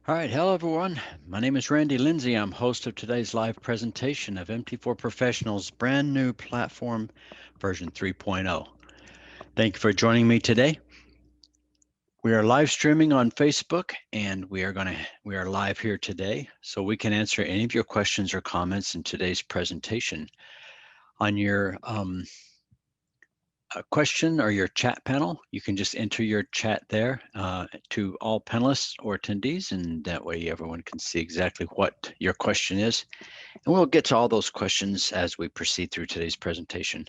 All right, hello everyone. My name is Randy Lindsay. I'm host of today's live presentation of MT4 Professional's brand new platform version 3.0. Thank you for joining me today. We are live streaming on Facebook and we are live here today so we can answer any of your questions or comments in today's presentation. On your question or your chat panel, you can just enter your chat there to all panelists or attendees, and that way everyone can see exactly what your question is. And we'll get to all those questions as we proceed through today's presentation.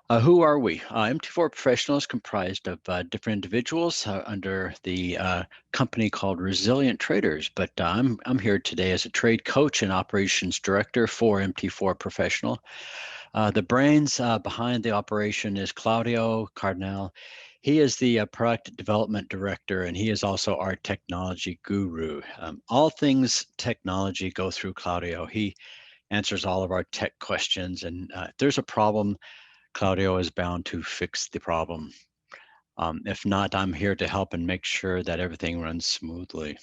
Who are we? MT4 Professional is comprised of different individuals under the company called Resilient Traders, but I'm here today as a trade coach and operations director for MT4 Professional. The brains behind the operation is Claudio Cardinal. He is the product development director, and he is also our technology guru. All things technology go through Claudio. He answers all of our tech questions, and if there's a problem, Claudio is bound to fix the problem. If not, I'm here to help and make sure that everything runs smoothly.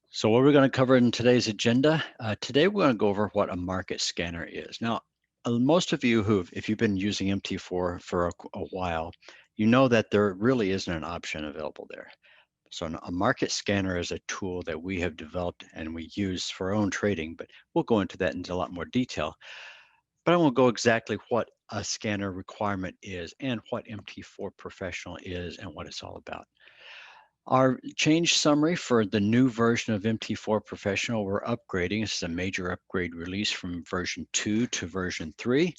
So what we're going to cover in today's agenda, today we're going to go over what a market scanner is. Now, most of you if you've been using MT4 for a while, you know that there really isn't an option available there. So a market scanner is a tool that we have developed and we use for our own trading, but we'll go into that into a lot more detail. But I won't go exactly what a scanner requirement is and what MT4 Professional is and what it's all about. Our change summary for the new version of MT4 Professional, we're upgrading. This is a major upgrade release from version 2 to version 3.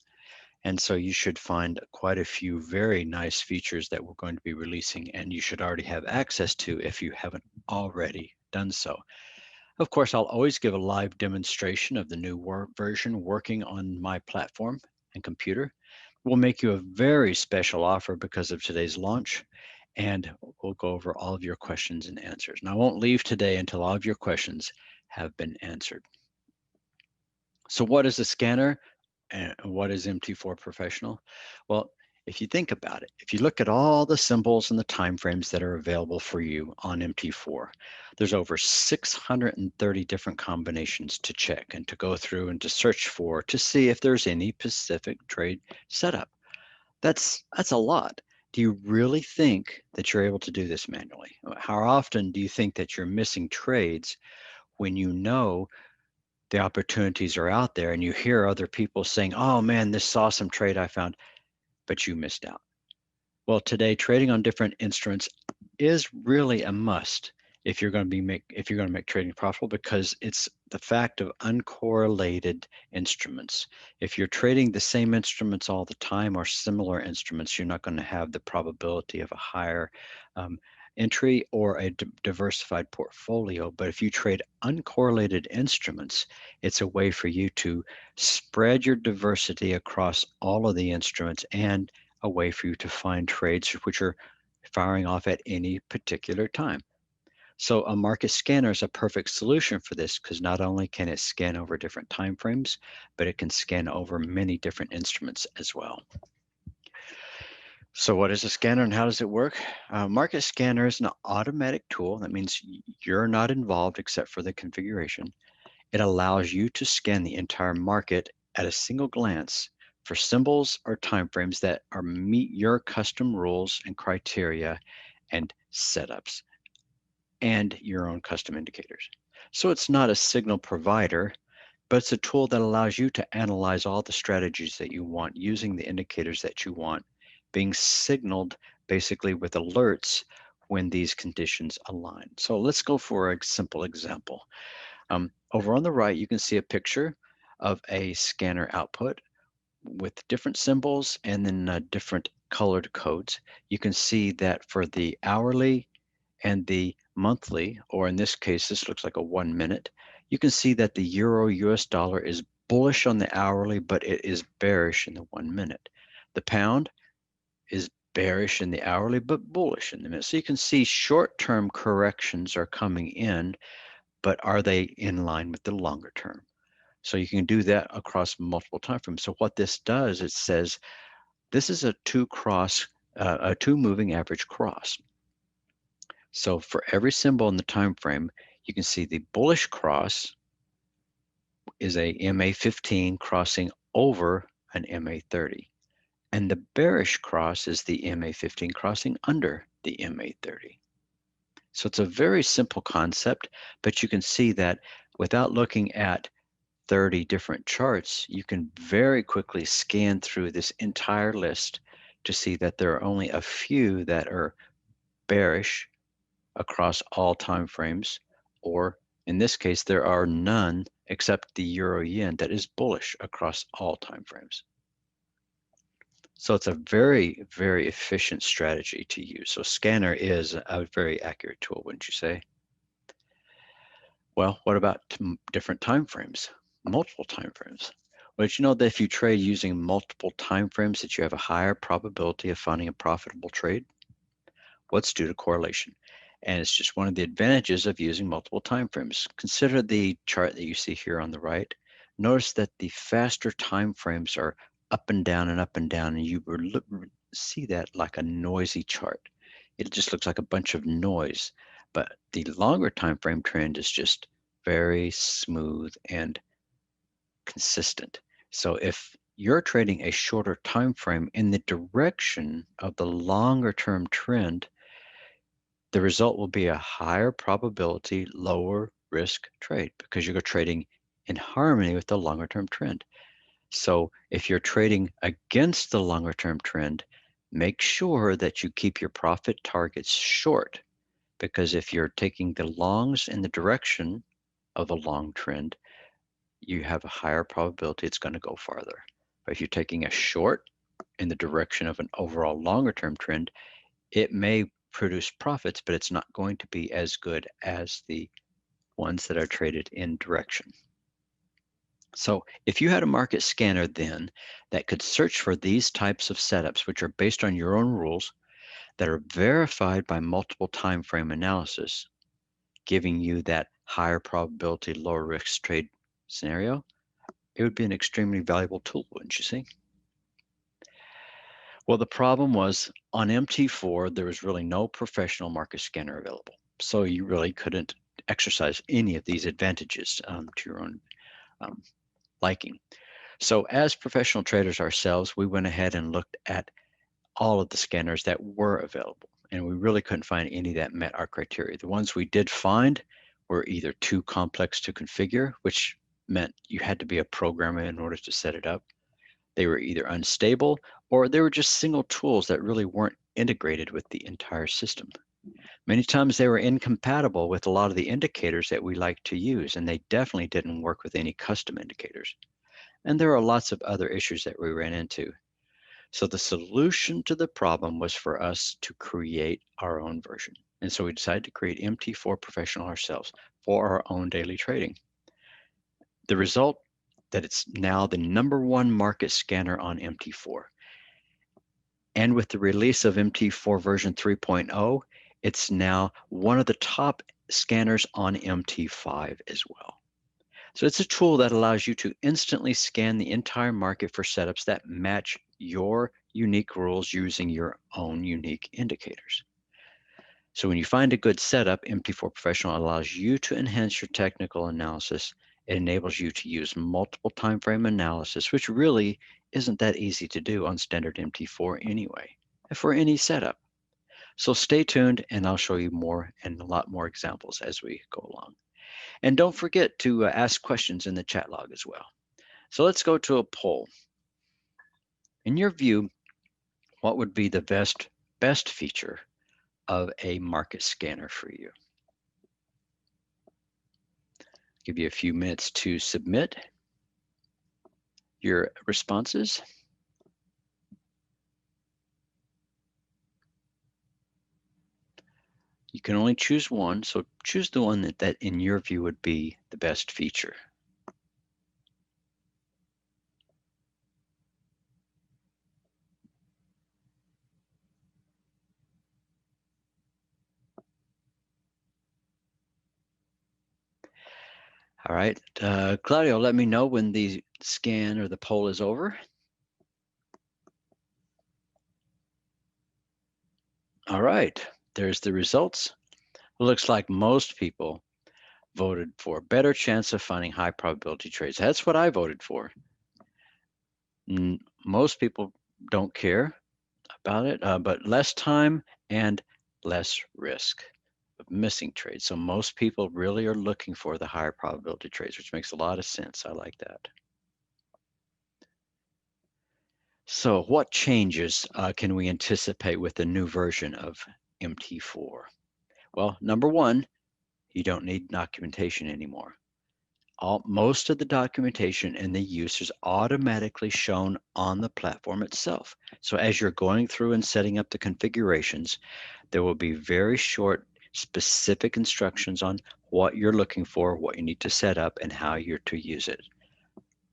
And so you should find quite a few very nice features that we're going to be releasing, and you should already have access to if you haven't already done so. Of course, I'll always give a live demonstration of the new version working on my platform and computer. We'll make you a very special offer because of today's launch, and we'll go over all of your questions and answers. And I won't leave today until all of your questions have been answered. So what is a scanner and what is MT4 Professional? Well, if you think about it, if you look at all the symbols and the timeframes that are available for you on MT4, there's over 630 different combinations to check and to go through and to search for to see if there's any specific trade setup. That's a lot. Do you really think that you're able to do this manually? How often do you think that you're missing trades when you know the opportunities are out there and you hear other people saying, oh man, this awesome trade I found, but you missed out? Well, today trading on different instruments is really a must if you're going to make trading profitable, because it's the fact of uncorrelated instruments. If you're trading the same instruments all the time or similar instruments, you're not going to have the probability of a higher entry or a diversified portfolio. But if you trade uncorrelated instruments, it's a way for you to spread your diversity across all of the instruments and a way for you to find trades which are firing off at any particular time. So a market scanner is a perfect solution for this, because not only can it scan over different time frames, but it can scan over many different instruments as well. So what is a scanner and how does it work? Market scanner is an automatic tool. That means you're not involved except for the configuration. It allows you to scan the entire market at a single glance for symbols or timeframes that meet your custom rules and criteria and setups and your own custom indicators. So it's not a signal provider, but it's a tool that allows you to analyze all the strategies that you want using the indicators that you want, being signaled basically with alerts when these conditions align. So let's go for a simple example. Over on the right, you can see a picture of a scanner output with different symbols and then different colored codes. You can see that for the hourly and the monthly, or in this case, this looks like a 1 minute, you can see that the euro US dollar is bullish on the hourly, but it is bearish in the 1 minute. The pound is bearish in the hourly, but bullish in the minute. So you can see short-term corrections are coming in, but are they in line with the longer term? So you can do that across multiple time frames. So what this does, it says this is a two moving average cross. So for every symbol in the time frame, you can see the bullish cross is a MA15 crossing over an MA30. And the bearish cross is the MA15 crossing under the MA30. So it's a very simple concept, but you can see that without looking at 30 different charts, you can very quickly scan through this entire list to see that there are only a few that are bearish across all time frames, or in this case, there are none except the euro yen that is bullish across all time frames. So it's a very, very efficient strategy to use. So Scanner is a very accurate tool, wouldn't you say? Well, what about different time frames, multiple time frames? Well, did you know that if you trade using multiple time frames, that you have a higher probability of finding a profitable trade? What's due to correlation? And it's just one of the advantages of using multiple time frames. Consider the chart that you see here on the right. Notice that the faster time frames are up and down and up and down, and you see that like a noisy chart. It just looks like a bunch of noise, but the longer time frame trend is just very smooth and consistent. So if you're trading a shorter time frame in the direction of the longer term trend, the result will be a higher probability, lower risk trade because you're trading in harmony with the longer term trend. So if you're trading against the longer term trend, make sure that you keep your profit targets short, because if you're taking the longs in the direction of a long trend, you have a higher probability it's going to go farther. But if you're taking a short in the direction of an overall longer term trend, it may produce profits, but it's not going to be as good as the ones that are traded in direction. So if you had a market scanner then that could search for these types of setups, which are based on your own rules, that are verified by multiple time frame analysis, giving you that higher probability, lower risk trade scenario, it would be an extremely valuable tool, wouldn't you see? Well, the problem was on MT4, there was really no professional market scanner available. So you really couldn't exercise any of these advantages to your own liking. So as professional traders ourselves, we went ahead and looked at all of the scanners that were available, and we really couldn't find any that met our criteria. The ones we did find were either too complex to configure, which meant you had to be a programmer in order to set it up. They were either unstable, or they were just single tools that really weren't integrated with the entire system. Many times they were incompatible with a lot of the indicators that we like to use, and they definitely didn't work with any custom indicators. And there are lots of other issues that we ran into. So the solution to the problem was for us to create our own version. And so we decided to create MT4 Professional ourselves for our own daily trading. The result, that it's now the #1 market scanner on MT4. And with the release of MT4 version 3.0, it's now one of the top scanners on MT5 as well. So it's a tool that allows you to instantly scan the entire market for setups that match your unique rules using your own unique indicators. So when you find a good setup, MT4 Professional allows you to enhance your technical analysis. It enables you to use multiple time frame analysis, which really isn't that easy to do on standard MT4 anyway, for any setup. So stay tuned and I'll show you more and a lot more examples as we go along. And don't forget to ask questions in the chat log as well. So let's go to a poll. In your view, what would be the best feature of a market scanner for you? Give you a few minutes to submit your responses. You can only choose one, so choose the one that in your view would be the best feature. All right, Claudio, let me know when the scan or the poll is over. All right, there's the results. It looks like most people voted for better chance of finding high probability trades. That's what I voted for. Most people don't care about it, but less time and less risk of missing trades. So most people really are looking for the higher probability trades, which makes a lot of sense. I like that. So what changes can we anticipate with the new version of MT4? Well, number one, you don't need documentation anymore. Most of the documentation and the use is automatically shown on the platform itself. So as you're going through and setting up the configurations, there will be very short, specific instructions on what you're looking for, what you need to set up, and how you're to use it.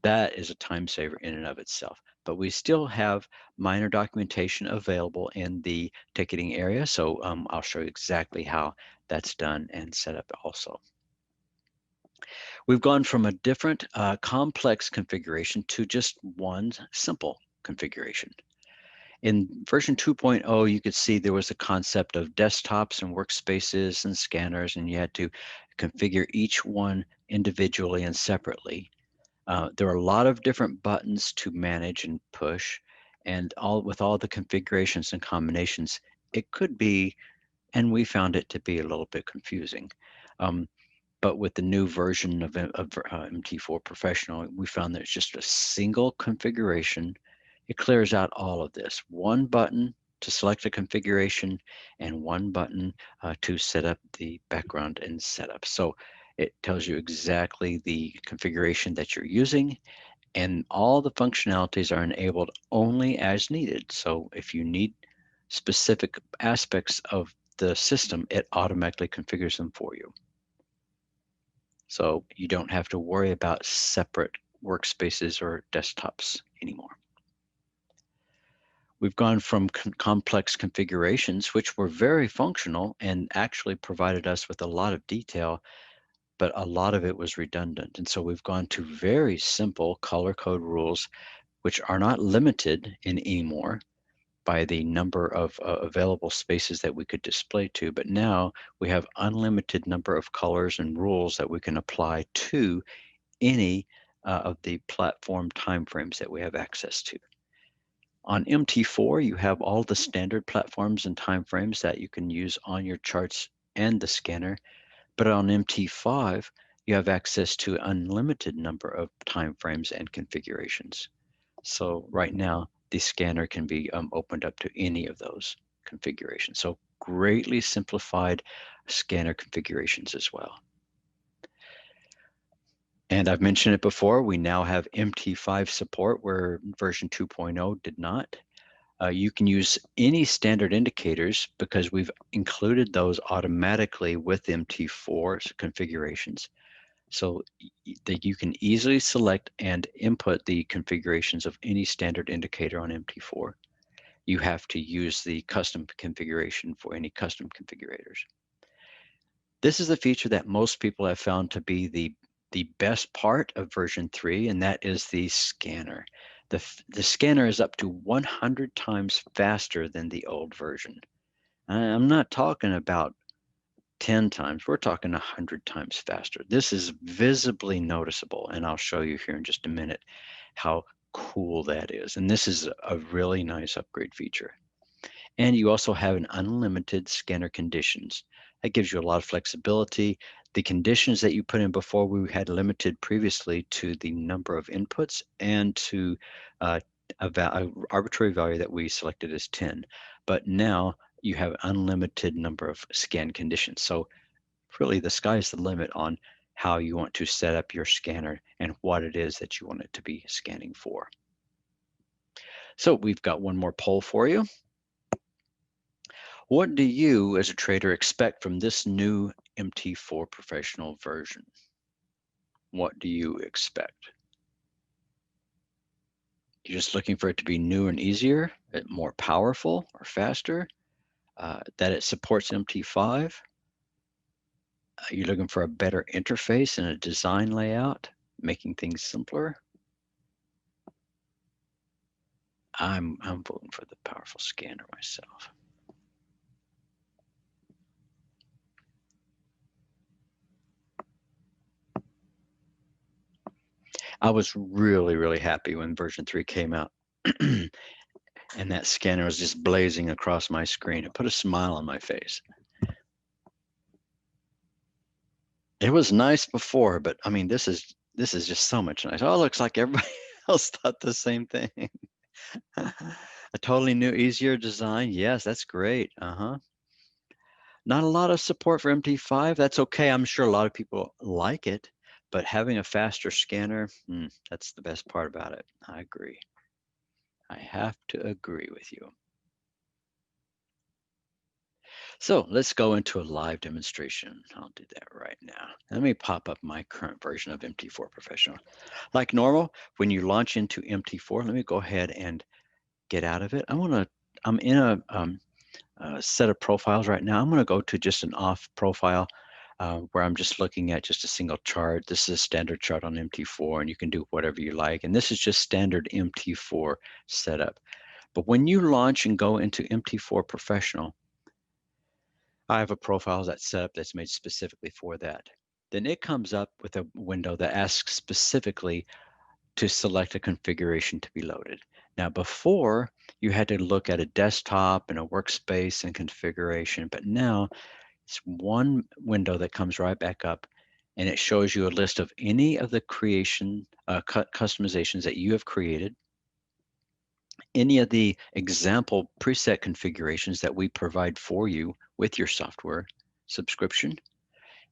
That is a time saver in and of itself. But we still have minor documentation available in the ticketing area. So I'll show you exactly how that's done and set up also. We've gone from a different complex configuration to just one simple configuration. In version 2.0, you could see there was a concept of desktops and workspaces and scanners, and you had to configure each one individually and separately. There are a lot of different buttons to manage and push, and with all the configurations and combinations, it could be, and we found it to be a little bit confusing. But with the new version of MT4 Professional, we found that it's just a single configuration. It clears out all of this. One button to select a configuration and one button to set up the background and setup. So it tells you exactly the configuration that you're using, and all the functionalities are enabled only as needed. So if you need specific aspects of the system, it automatically configures them for you. So you don't have to worry about separate workspaces or desktops anymore. We've gone from complex configurations, which were very functional and actually provided us with a lot of detail, but a lot of it was redundant. And so we've gone to very simple color code rules, which are not limited anymore by the number of available spaces that we could display to, but now we have unlimited number of colors and rules that we can apply to any of the platform timeframes that we have access to. On MT4, you have all the standard platforms and timeframes that you can use on your charts and the scanner, but on MT5, you have access to unlimited number of timeframes and configurations. So right now, the scanner can be opened up to any of those configurations. So greatly simplified scanner configurations as well. And I've mentioned it before, we now have MT5 support where version 2.0 did not. You can use any standard indicators because we've included those automatically with MT4's configurations. So that you can easily select and input the configurations of any standard indicator on MT4. You have to use the custom configuration for any custom configurators. This is a feature that most people have found to be the best part of version 3, and that is the scanner. The scanner is up to 100 times faster than the old version. I'm not talking about 10 times, we're talking 100 times faster. This is visibly noticeable, and I'll show you here in just a minute how cool that is. And this is a really nice upgrade feature. And you also have an unlimited scanner conditions. That gives you a lot of flexibility. The conditions that you put in before, we had limited previously to the number of inputs and to a arbitrary value that we selected as 10. But now you have unlimited number of scan conditions. So really the sky's the limit on how you want to set up your scanner and what it is that you want it to be scanning for. So we've got one more poll for you. What do you as a trader expect from this new MT4 Professional version? What do you expect? You're just looking for it to be new and easier, more powerful or faster, that it supports MT5? You're looking for a better interface and a design layout, making things simpler? I'm voting for the powerful scanner myself. I was really, really happy when version 3 came out. And that scanner was just blazing across my screen. It put a smile on my face. It was nice before, but I mean, this is just so much nice. Oh, it looks like everybody else thought the same thing. A totally new, easier design. Yes, that's great. Not a lot of support for MT5. That's okay. I'm sure a lot of people like it, but having a faster scanner, that's the best part about it. I agree. I have to agree with you. So let's go into a live demonstration. I'll do that right now. Let me pop up my current version of MT4 Professional. Like normal, when you launch into MT4, let me go ahead and get out of it. I'm in a set of profiles right now. I'm going to go to just an off profile where I'm just looking at just a single chart. This is a standard chart on MT4, and you can do whatever you like. And this is just standard MT4 setup. But when you launch and go into MT4 Professional, I have a profile that's set up that's made specifically for that. Then it comes up with a window that asks specifically to select a configuration to be loaded. Now, before you had to look at a desktop and a workspace and configuration, but now it's one window that comes right back up, and it shows you a list of any of the customizations that you have created, any of the example preset configurations that we provide for you with your software subscription.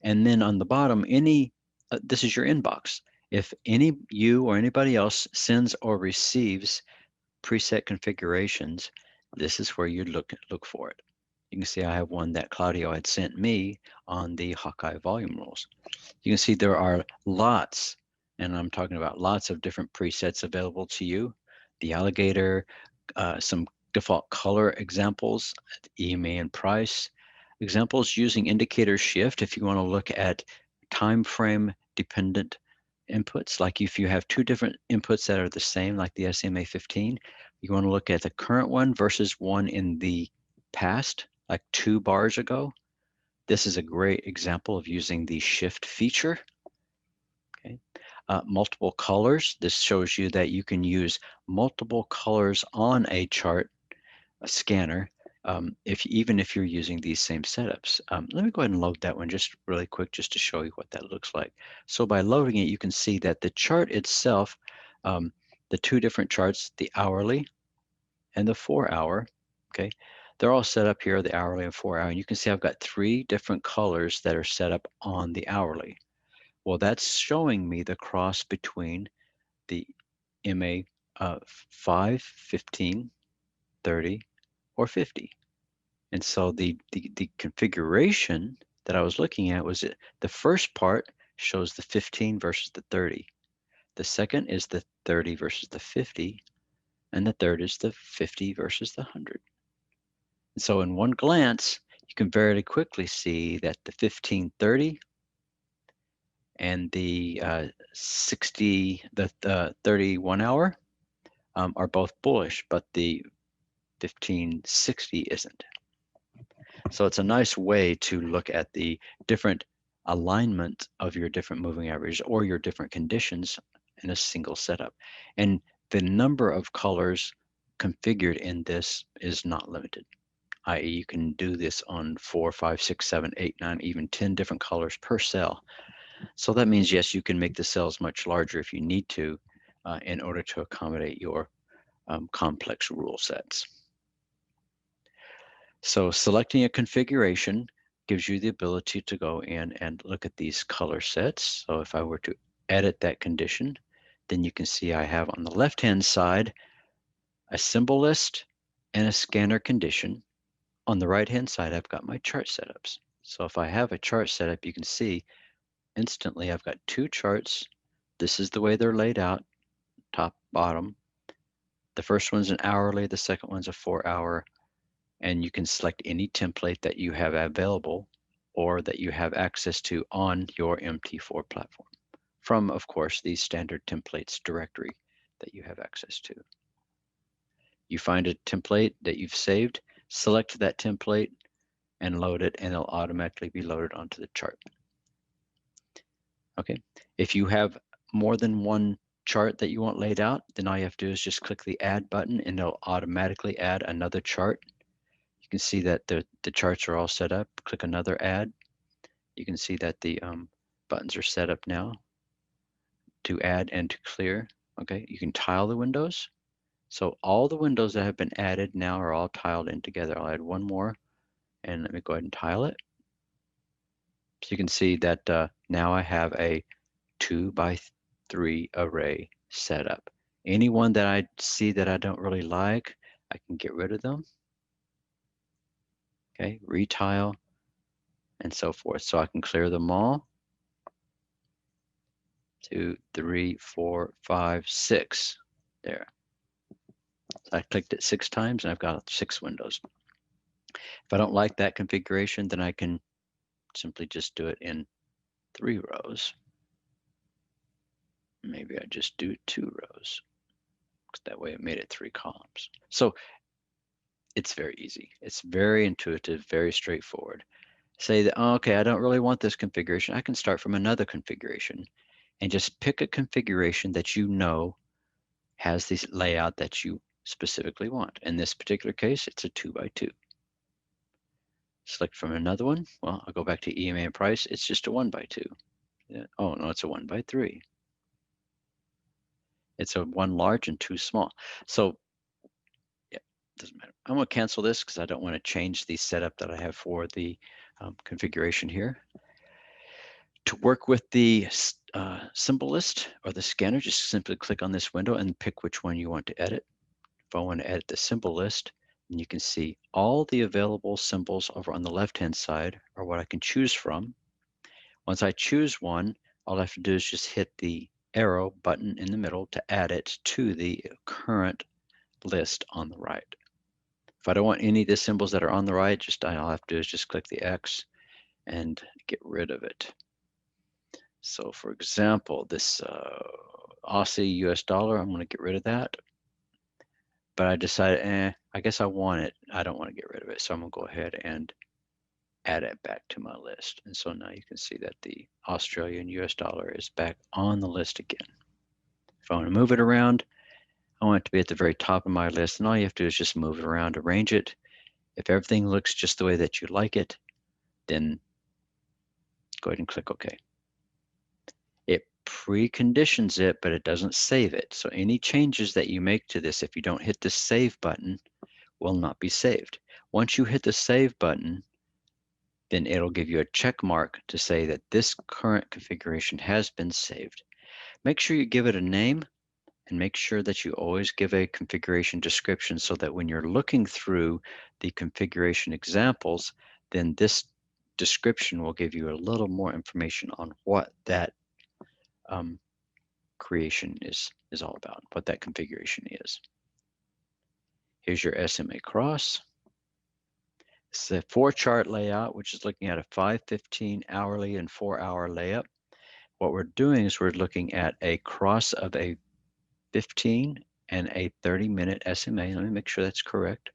And then on the bottom, this is your inbox. If you or anybody else sends or receives preset configurations, this is where you look for it. You can see I have one that Claudio had sent me on the Hawkeye volume rules. You can see there are lots, and I'm talking about lots of different presets available to you. The alligator, some default color examples, EMA and price, examples using indicator shift if you want to look at time frame dependent inputs, like if you have two different inputs that are the same, like the SMA 15, you want to look at the current one versus one in the past, like 2 bars ago. This is a great example of using the shift feature. Okay. Multiple colors. This shows you that you can use multiple colors on a chart, a scanner, even if you're using these same setups. Let me go ahead and load that one just really quick just to show you what that looks like. So by loading it, you can see that the chart itself, the two different charts, the hourly and the 4-hour, okay, they're all set up here, the hourly and 4-hour. And you can see I've got 3 different colors that are set up on the hourly. Well, that's showing me the cross between the MA 5, 15, 30, or 50. And so the configuration that I was looking at was the first part shows the 15 versus the 30. The second is the 30 versus the 50. And the third is the 50 versus the 100. And so in one glance, you can very quickly see that the 1530 and the 31 hour are both bullish, but the 1560 isn't. So it's a nice way to look at the different alignment of your different moving averages or your different conditions in a single setup. And the number of colors configured in this is not limited, i.e. you can do this on 4, 5, 6, 7, 8, 9, even 10 different colors per cell. So that means, yes, you can make the cells much larger if you need to in order to accommodate your complex rule sets. So selecting a configuration gives you the ability to go in and look at these color sets. So if I were to edit that condition, then you can see I have on the left-hand side a symbol list and a scanner condition. On the right-hand side, I've got my chart setups. So if I have a chart setup, you can see instantly I've got 2 charts. This is the way they're laid out, top, bottom. The first one's an hourly, the second one's a 4-hour, and you can select any template that you have available or that you have access to on your MT4 platform from, of course, the standard templates directory that you have access to. You find a template that you've saved, select that template and load it, and it'll automatically be loaded onto the chart. Okay, if you have more than one chart that you want laid out, then all you have to do is just click the add button and it'll automatically add another chart. You can see that the charts are all set up. Click another add. You can see that the buttons are set up now to add and to clear. Okay, you can tile the windows. So all the windows that have been added now are all tiled in together. I'll add one more and let me go ahead and tile it. So you can see that now I have a 2x3 array set up. Any one that I see that I don't really like, I can get rid of them. Okay, retile and so forth. So I can clear them all. 2, 3, 4, 5, 6. There. So I clicked it 6 times and I've got 6 windows. If I don't like that configuration, then I can simply just do it in 3 rows. Maybe I just do 2 rows. That way it made it 3 columns. So it's very easy. It's very intuitive, very straightforward. Say that, oh, okay, I don't really want this configuration. I can start from another configuration and just pick a configuration that you know has this layout that you specifically want. In this particular case, it's a 2x2. Select from another one. Well, I'll go back to EMA and price. It's just a 1x2. Yeah. Oh, no, it's a 1x3. It's a 1 large and 2 small. So yeah, doesn't matter. I'm going to cancel this because I don't want to change the setup that I have for the configuration here. To work with the symbol list or the scanner, just simply click on this window and pick which one you want to edit. If I want to edit the symbol list, then you can see all the available symbols over on the left-hand side are what I can choose from. Once I choose one, all I have to do is just hit the arrow button in the middle to add it to the current list on the right. If I don't want any of the symbols that are on the right, all I have to do is just click the X and get rid of it. So for example, this Aussie US dollar, I'm going to get rid of that. But I decided, I guess I want it. I don't want to get rid of it. So I'm going to go ahead and add it back to my list. And so now you can see that the Australian US dollar is back on the list again. If I want to move it around, I want it to be at the very top of my list. And all you have to do is just move it around, arrange it. If everything looks just the way that you like it, then go ahead and click OK. It preconditions it, but it doesn't save it. So any changes that you make to this, if you don't hit the save button, will not be saved. Once you hit the save button, then it'll give you a check mark to say that this current configuration has been saved. Make sure you give it a name and make sure that you always give a configuration description so that when you're looking through the configuration examples, then this description will give you a little more information on what that creation is all about, what that configuration is. Here's your SMA cross. It's a 4-chart layout, which is looking at a 5, 15, hourly, and 4-hour layup. What we're doing is we're looking at a cross of a 15 and a 30-minute SMA. Let me make sure that's correct.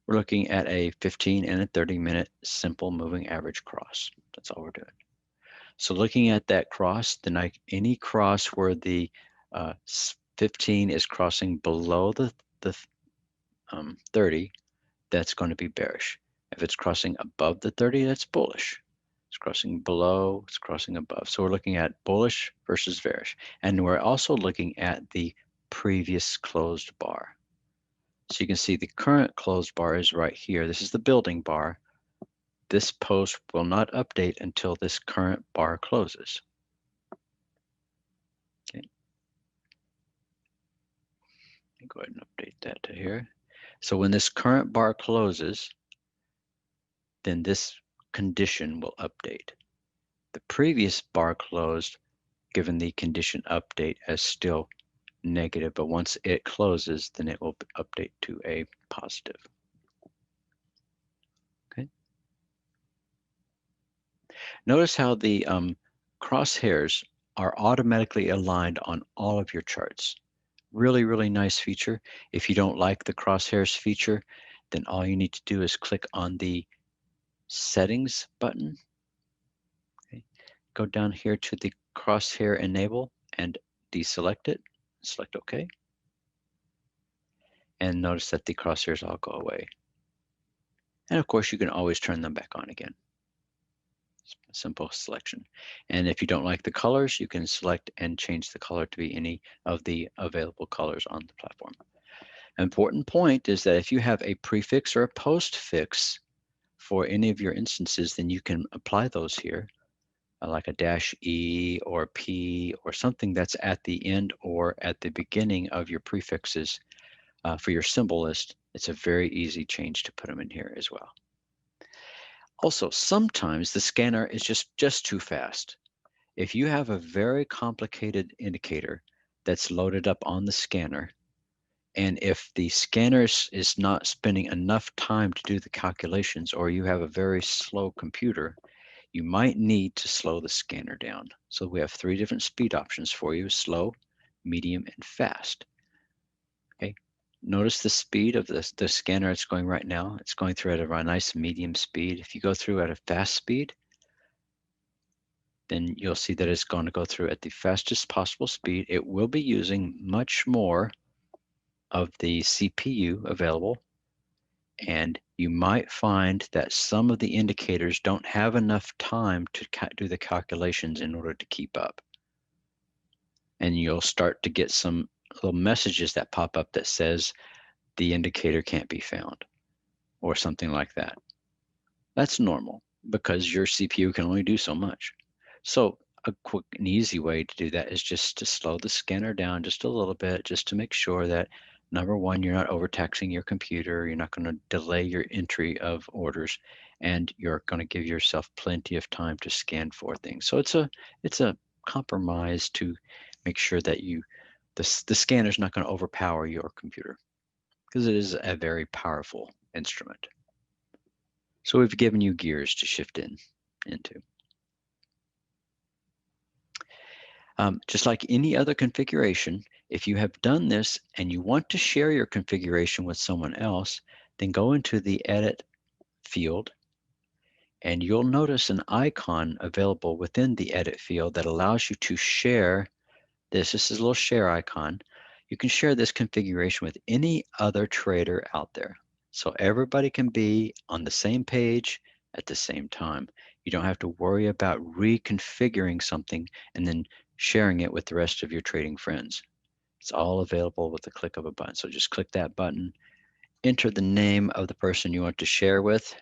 We're looking at a 15 and a 30-minute simple moving average cross. That's all we're doing. So looking at that cross, then any cross where the 15 is crossing below the 30, that's going to be bearish. If it's crossing above the 30, that's bullish. It's crossing below, it's crossing above. So we're looking at bullish versus bearish. And we're also looking at the previous closed bar. So you can see the current closed bar is right here. This is the building bar. This post will not update until this current bar closes. Okay. Let me go ahead and update that to here. So when this current bar closes, then this condition will update. The previous bar closed, given the condition update as still negative, but once it closes, then it will update to a positive. Okay. Notice how the crosshairs are automatically aligned on all of your charts. Really, really nice feature. If you don't like the crosshairs feature, then all you need to do is click on the Settings button. Okay. Go down here to the crosshair enable and deselect it. Select OK. And notice that the crosshairs all go away. And of course, you can always turn them back on again. Simple selection. And if you don't like the colors, you can select and change the color to be any of the available colors on the platform. An important point is that if you have a prefix or a postfix for any of your instances, then you can apply those here, like a -E or P or something that's at the end or at the beginning of your prefixes for your symbol list. It's a very easy change to put them in here as well. Also, sometimes the scanner is just too fast. If you have a very complicated indicator that's loaded up on the scanner, and if the scanner is not spending enough time to do the calculations, or you have a very slow computer, you might need to slow the scanner down. So we have 3 different speed options for you: slow, medium, and fast. Okay. Notice the speed of the scanner it's going right now. It's going through at a nice medium speed. If you go through at a fast speed, then you'll see that it's going to go through at the fastest possible speed. It will be using much more of the CPU available, and you might find that some of the indicators don't have enough time to do the calculations in order to keep up. And you'll start to get some little messages that pop up that says the indicator can't be found or something like that. That's normal because your CPU can only do so much. So a quick and easy way to do that is just to slow the scanner down just a little bit, just to make sure that, number one, you're not overtaxing your computer, you're not going to delay your entry of orders, and you're going to give yourself plenty of time to scan for things. So it's a compromise to make sure that the scanner is not going to overpower your computer, because it is a very powerful instrument. So we've given you gears to shift into. Just like any other configuration, if you have done this and you want to share your configuration with someone else, then go into the Edit field, and you'll notice an icon available within the Edit field that allows you to share this. This is a little share icon. You can share this configuration with any other trader out there. So everybody can be on the same page at the same time. You don't have to worry about reconfiguring something and then sharing it with the rest of your trading friends. It's all available with the click of a button. So just click that button, enter the name of the person you want to share with.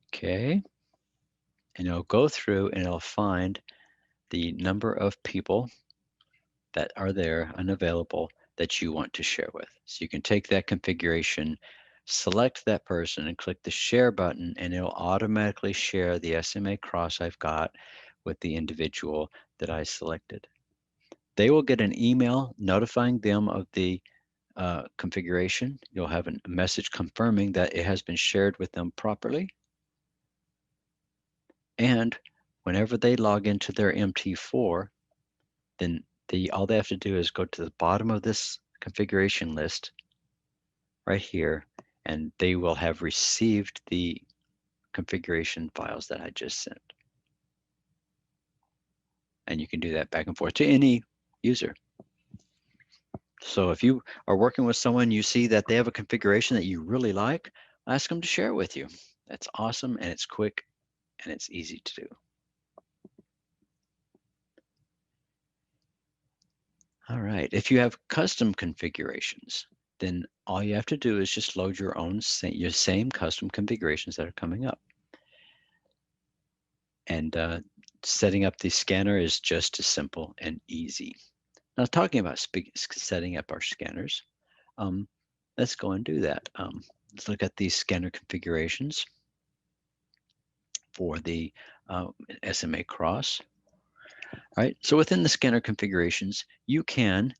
Okay. And it'll go through and it'll find the number of people that are there unavailable that you want to share with. So you can take that configuration, select that person, and click the share button, and it'll automatically share the SMA cross I've got with the individual that I selected. They will get an email notifying them of the configuration. You'll have a message confirming that it has been shared with them properly. And whenever they log into their MT4, then all they have to do is go to the bottom of this configuration list right here, and they will have received the configuration files that I just sent. And you can do that back and forth to any user. So if you are working with someone, you see that they have a configuration that you really like, ask them to share it with you. That's awesome, and it's quick, and it's easy to do. All right, if you have custom configurations, then all you have to do is just load your same custom configurations that are coming up. And setting up the scanner is just as simple and easy. Now, talking about setting up our scanners, let's go and do that. Let's look at these scanner configurations for the SMA cross. All right, so within the scanner configurations, you can,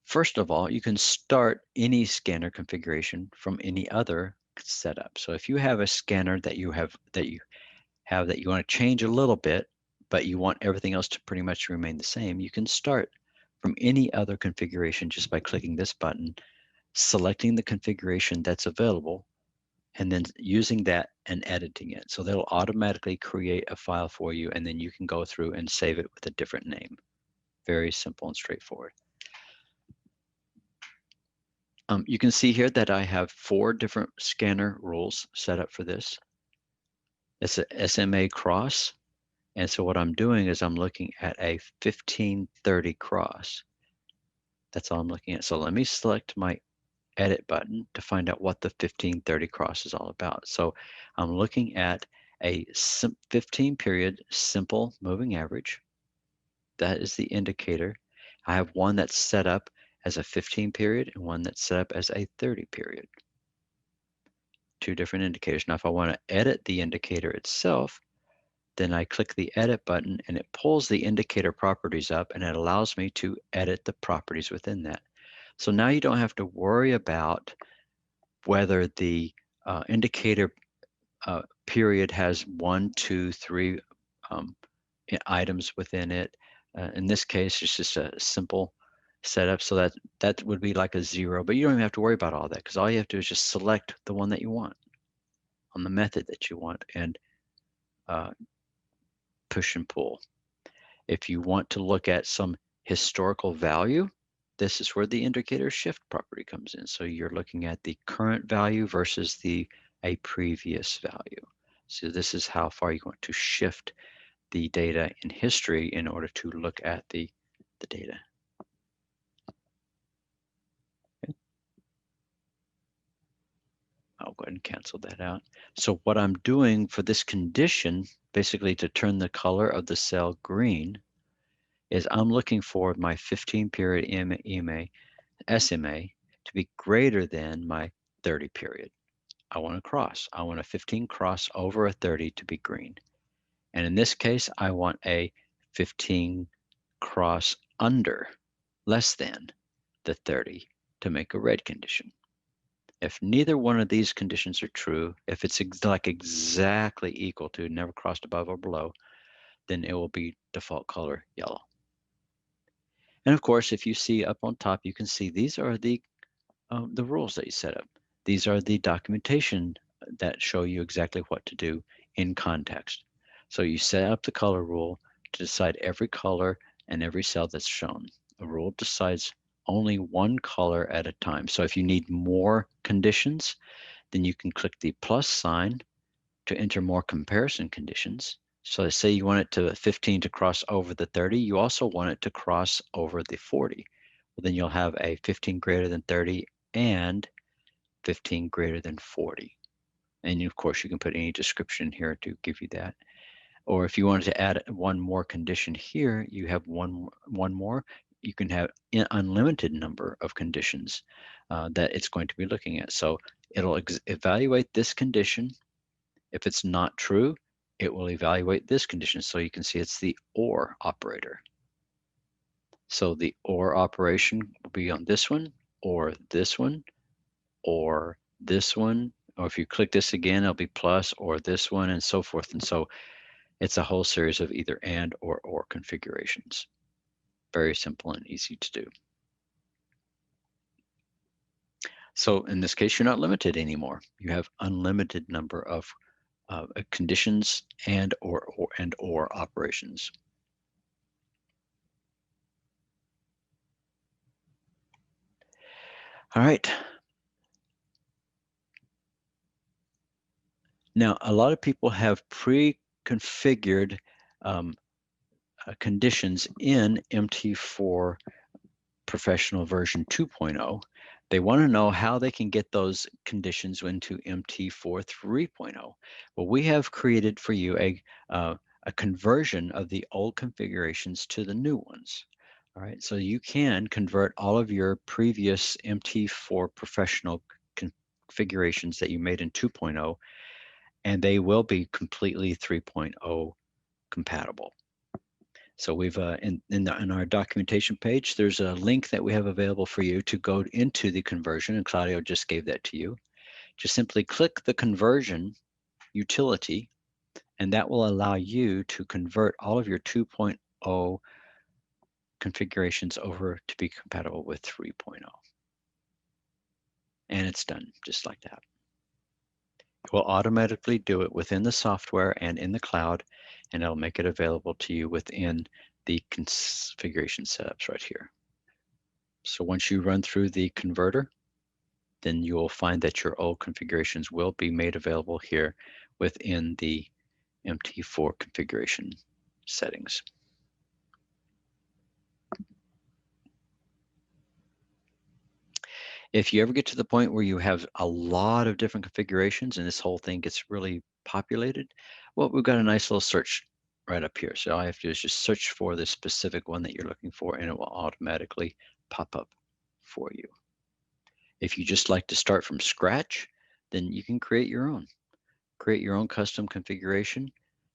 first of all, you can start any scanner configuration from any other setup. So if you have a scanner that you want to change a little bit, but you want everything else to pretty much remain the same, you can start from any other configuration just by clicking this button, selecting the configuration that's available, and then using that and editing it. So they'll automatically create a file for you, and then you can go through and save it with a different name. Very simple and straightforward. You can see here that I have 4 different scanner rules set up for this. It's a SMA cross. And so what I'm doing is I'm looking at a 1530 cross. That's all I'm looking at. So let me select my edit button to find out what the 1530 cross is all about. So I'm looking at a 15 period simple moving average. That is the indicator. I have one that's set up as a 15 period and one that's set up as a 30 period. 2 different indicators. Now, if I want to edit the indicator itself, then I click the edit button and it pulls the indicator properties up and it allows me to edit the properties within that. So now you don't have to worry about whether the indicator period has 1, 2, 3 items within it. In this case, it's just a simple setup, so that would be like a 0, but you don't even have to worry about all that because all you have to do is just select the one that you want on the method that you want and push and pull. If you want to look at some historical value, this is where the indicator shift property comes in. So you're looking at the current value versus a previous value. So this is how far you want to shift the data in history in order to look at the data. Okay. I'll go ahead and cancel that out. So what I'm doing for this condition, basically to turn the color of the cell green, is I'm looking for my 15 period SMA to be greater than my 30 period. I want a cross. I want a 15 cross over a 30 to be green. And in this case, I want a 15 cross under, less than the 30 to make a red condition. If neither one of these conditions are true, if it's like exactly equal to never crossed above or below, then it will be default color yellow. And of course, if you see up on top, you can see these are the rules that you set up. These are the documentation that show you exactly what to do in context. So you set up the color rule to decide every color and every cell that's shown. A rule decides only one color at a time. So if you need more conditions, then you can click the plus sign to enter more comparison conditions. So let's say you want it to 15 to cross over the 30, you also want it to cross over the 40. Well, then you'll have a 15 greater than 30 and 15 greater than 40. And of course, you can put any description here to give you that. Or if you wanted to add one more condition here, you have one more. You can have an unlimited number of conditions that it's going to be looking at. So it'll evaluate this condition. If it's not true, it will evaluate this condition. So you can see it's the OR operator. So the OR operation will be on this one, or this one, or this one. Or if you click this again, it'll be plus, or this one, and so forth. And so it's a whole series of either and or configurations. Very simple and easy to do. So in this case, you're not limited anymore. You have unlimited number of conditions and or operations. All right. Now, a lot of people have pre-configured conditions in MT4 Professional version 2.0. They want to know how they can get those conditions into MT4 3.0. Well, we have created for you a conversion of the old configurations to the new ones. All right, so you can convert all of your previous MT4 Professional configurations that you made in 2.0, and they will be completely 3.0 compatible. So we've in our documentation page, there's a link that we have available for you to go into the conversion, and Claudio just gave that to you. Just simply click the conversion utility, and that will allow you to convert all of your 2.0 configurations over to be compatible with 3.0. And it's done just like that. It will automatically do it within the software and in the cloud, and it'll make it available to you within the configuration setups right here. So once you run through the converter, then you will find that your old configurations will be made available here within the MT4 configuration settings. If you ever get to the point where you have a lot of different configurations and this whole thing gets really populated, well, we've got a nice little search right up here. So all I have to do is just search for the specific one that you're looking for, and it will automatically pop up for you. If you just like to start from scratch, then you can create your own. Create your own custom configuration.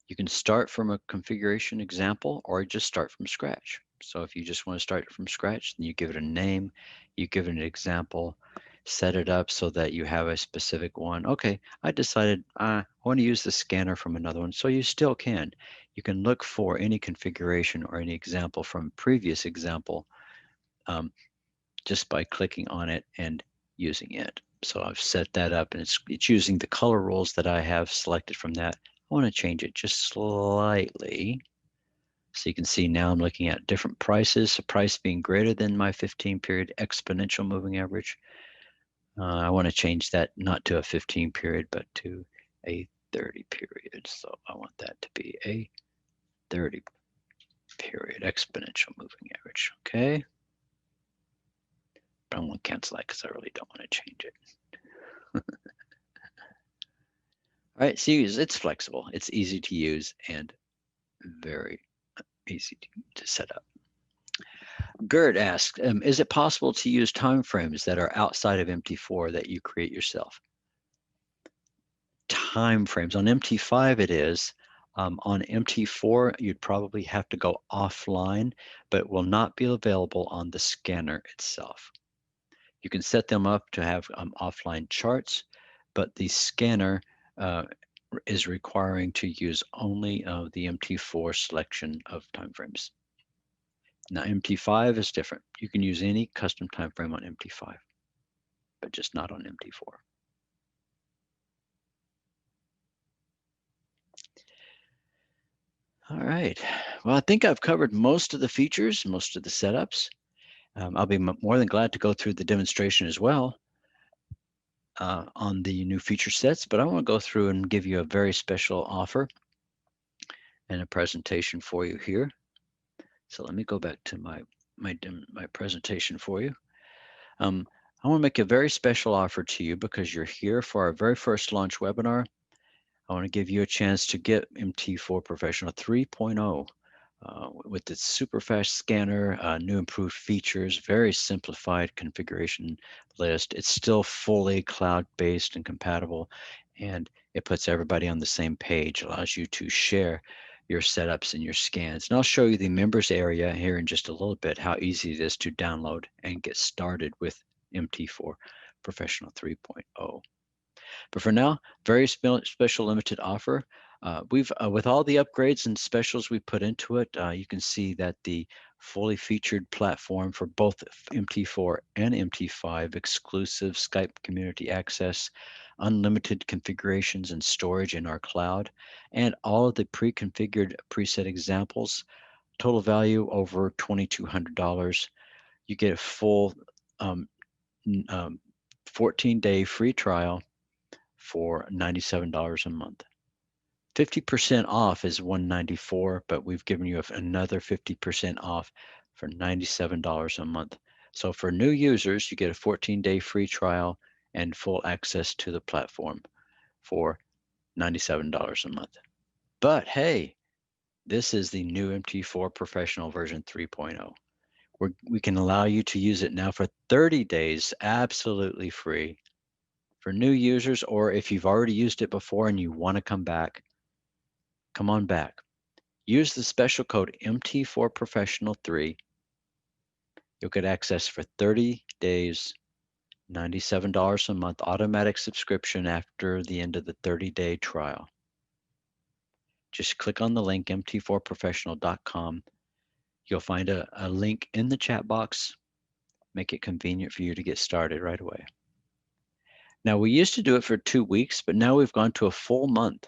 You can start from a configuration example or just start from scratch. So if you just want to start from scratch, then you give it a name, you give it an example, set it up so that you have a specific one. Okay, I decided I want to use the scanner from another one, so you still can. You can look for any configuration or any example from previous example just by clicking on it and using it. So I've set that up, and it's using the color rules that I have selected from that. I want to change it just slightly. So you can see now I'm looking at different prices, a price being greater than my 15-period exponential moving average. I want to change that not to a 15 period, but to a 30 period. So I want that to be a 30 period exponential moving average. Okay. But I'm going to cancel that because I really don't want to change it. All right, see, it's flexible, it's easy to use, and very easy to set up. Gert asks, is it possible to use timeframes that are outside of MT4 that you create yourself? Timeframes on MT5 it is. On MT4, you'd probably have to go offline, but it will not be available on the scanner itself. You can set them up to have offline charts, but the scanner is requiring to use only the MT4 selection of timeframes. Now MT5 is different. You can use any custom timeframe on MT5, but just not on MT4. All right. Well, I think I've covered most of the features, most of the setups. I'll be more than glad to go through the demonstration as well on the new feature sets, but I want to go through and give you a very special offer and a presentation for you here. So let me go back to my presentation for you. I want to make a very special offer to you because you're here for our very first launch webinar. I want to give you a chance to get MT4 Professional 3.0 with its super fast scanner, new improved features, very simplified configuration list. It's still fully cloud-based and compatible, and it puts everybody on the same page, allows you to share your setups and your scans. And I'll show you the members area here in just a little bit, how easy it is to download and get started with MT4 Professional 3.0. But for now, very special limited offer. We've with all the upgrades and specials we put into it, you can see that the fully featured platform for both MT4 and MT5, exclusive Skype community access, unlimited configurations and storage in our cloud, and all of the pre-configured preset examples, total value over $2,200. You get a full 14-day free trial for $97 a month. 50% off is $194, but we've given you another 50% off for $97 a month. So for new users, you get a 14-day free trial and full access to the platform for $97 a month. But hey, this is the new MT4 Professional version 3.0. We can allow you to use it now for 30 days, absolutely free. For new users, or if you've already used it before and you want to come back, come on back. Use the special code MT4Professional3. You'll get access for 30 days, $97 a month, automatic subscription after the end of the 30-day trial. Just click on the link, mt4professional.com. You'll find a link in the chat box. Make it convenient for you to get started right away. Now, we used to do it for 2 weeks, but now we've gone to a full month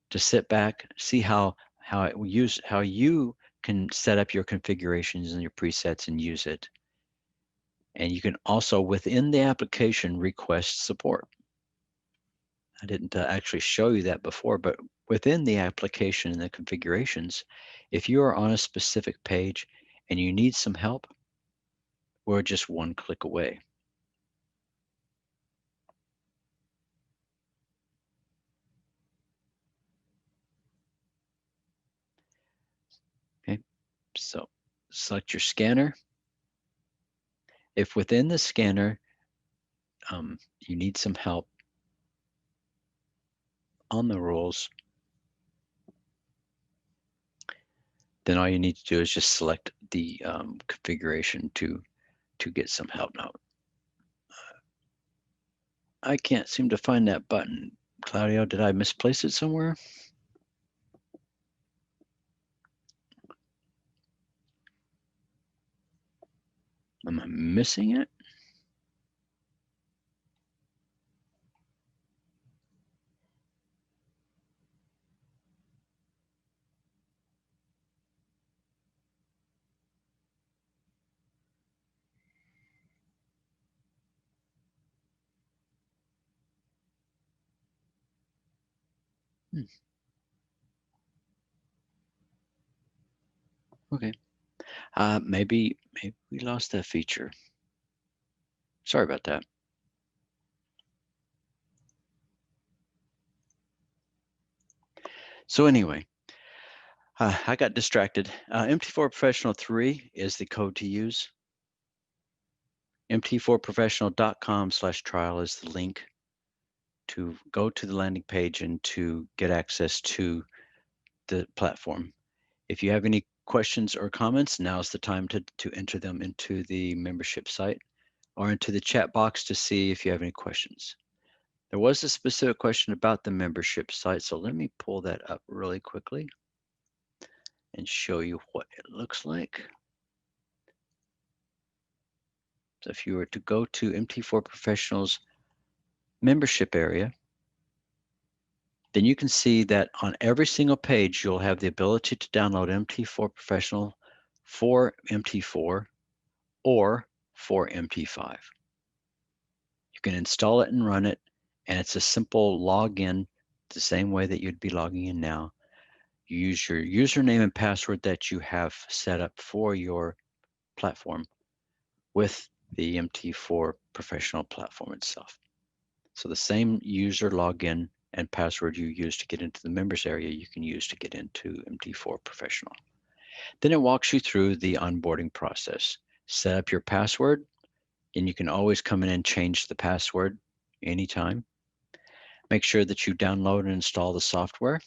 to sit back, see how you can set up your configurations and your presets and use it. And you can also, within the application, request support. I didn't actually show you that before, but within the application and the configurations, if you are on a specific page and you need some help, we're just one click away. Okay, so select your scanner. If within the scanner you need some help on the rules, then all you need to do is just select the configuration to get some help. Now, I can't seem to find that button. Claudio, did I misplace it somewhere? Am I missing it? Hmm. Okay. Maybe we lost that feature. Sorry about that. So anyway, I got distracted. MT4 Professional 3 is the code to use. MT4Professional.com/trial is the link to go to the landing page and to get access to the platform. If you have any questions or comments, now's the time to enter them into the membership site or into the chat box to see if you have any questions. There was a specific question about the membership site, so let me pull that up really quickly and show you what it looks like. So if you were to go to MT4 Professional's membership area, then you can see that on every single page, you'll have the ability to download MT4 Professional for MT4 or for MT5. You can install it and run it, and it's a simple login the same way that you'd be logging in now. You use your username and password that you have set up for your platform with the MT4 Professional platform itself. So the same user login and password you use to get into the members area, you can use to get into MT4 Professional. Then it walks you through the onboarding process. Set up your password, and you can always come in and change the password anytime. Make sure that you download and install the software.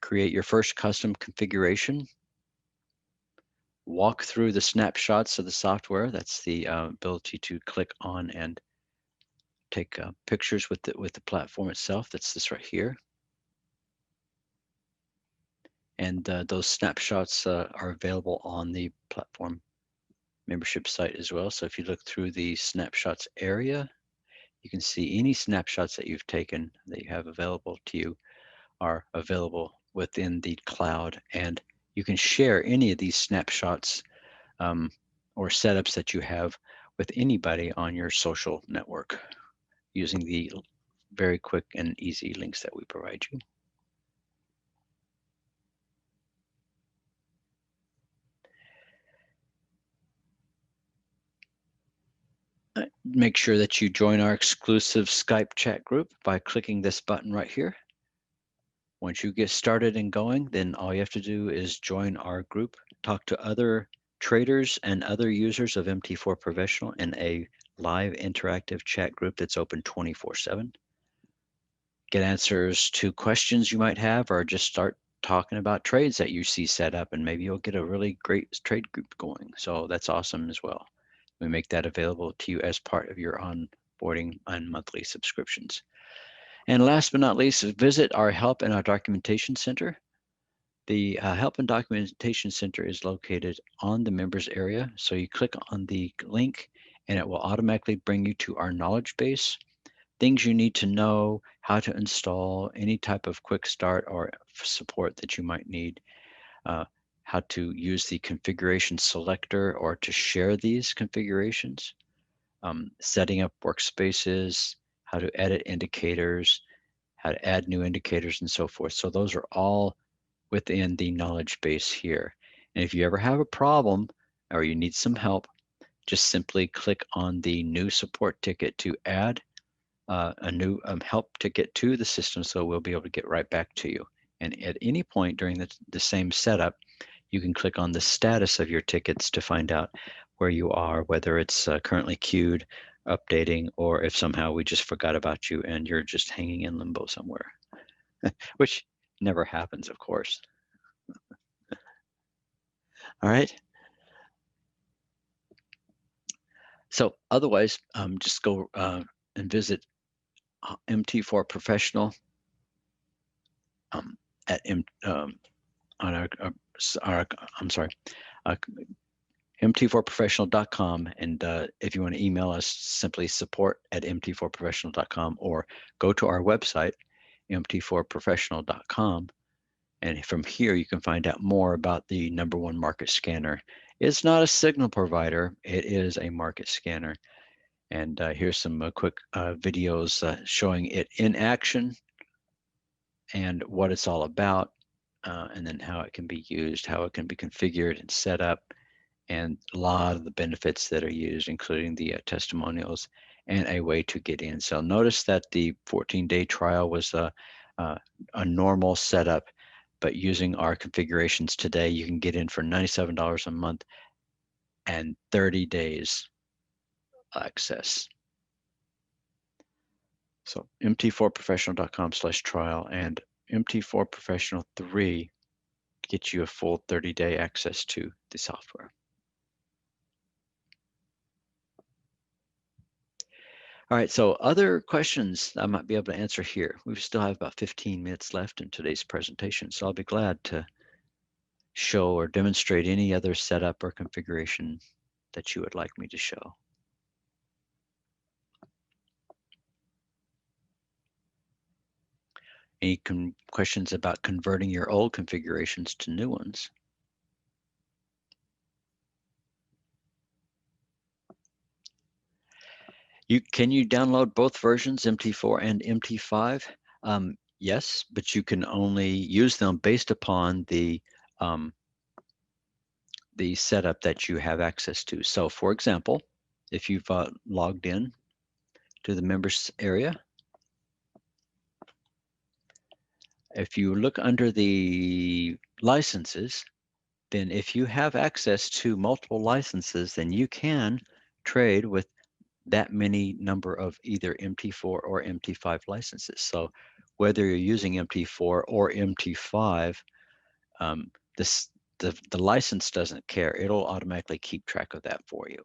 Create your first custom configuration. Walk through the snapshots of the software. That's the ability to click on and take pictures with the platform itself. That's this right here. And those snapshots are available on the platform membership site as well. So if you look through the snapshots area, you can see any snapshots that you've taken that you have available to you are available within the cloud. And you can share any of these snapshots or setups that you have with anybody on your social network using the very quick and easy links that we provide you. Make sure that you join our exclusive Skype chat group by clicking this button right here. Once you get started and going, then all you have to do is join our group, talk to other traders and other users of MT4 Professional in a live interactive chat group that's open 24/7. Get answers to questions you might have, or just start talking about trades that you see set up, and maybe you'll get a really great trade group going. So that's awesome as well. We make that available to you as part of your onboarding and monthly subscriptions. And last but not least, visit our Help and our Documentation Center. The Help and Documentation Center is located on the members area. So you click on the link and it will automatically bring you to our knowledge base, things you need to know, how to install, any type of quick start or support that you might need, how to use the configuration selector or to share these configurations, setting up workspaces, how to edit indicators, how to add new indicators, and so forth. So those are all within the knowledge base here. And if you ever have a problem or you need some help, just simply click on the new support ticket to add a new help ticket to the system, so we'll be able to get right back to you. And at any point during the same setup, you can click on the status of your tickets to find out where you are, whether it's currently queued, updating, or if somehow we just forgot about you and you're just hanging in limbo somewhere, which never happens, of course. All right. So otherwise, just go and visit MT4 Professional at on I'm sorry, MT4Professional.com, and if you want to email us, simply support@MT4Professional.com, or go to our website, MT4Professional.com, and from here you can find out more about the #1 market scanner. It's not a signal provider, it is a market scanner. And here's some quick videos showing it in action and what it's all about, and then how it can be used, how it can be configured and set up, and a lot of the benefits that are used, including the testimonials and a way to get in. So notice that the 14-day trial was a normal setup, but using our configurations today, you can get in for $97 a month and 30 days access. So MT4Professional.com/trial and MT4Professional 3 gets you a full 30-day access to the software. All right, so other questions I might be able to answer here. We still have about 15 minutes left in today's presentation, so I'll be glad to show or demonstrate any other setup or configuration that you would like me to show. Any questions about converting your old configurations to new ones? Can you download both versions, MT4 and MT5? Yes, but you can only use them based upon the setup that you have access to. So for example, if you've logged in to the members area, if you look under the licenses, then if you have access to multiple licenses, then you can trade with that many number of either MT4 or MT5 licenses. So whether you're using MT4 or MT5, the license doesn't care. It'll automatically keep track of that for you.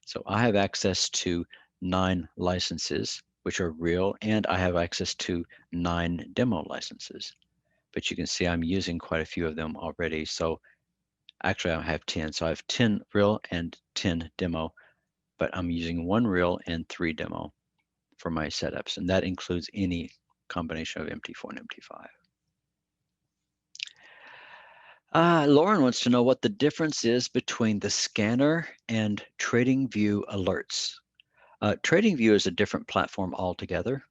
So I have access to 9 licenses, which are real, and I have access to 9 demo licenses. But you can see I'm using quite a few of them already. So actually I have 10. So I have 10 real and 10 demo, but I'm using 1 real and 3 demo for my setups. And that includes any combination of MT4 and MT5. Lauren wants to know what the difference is between the scanner and TradingView alerts. TradingView is a different platform altogether.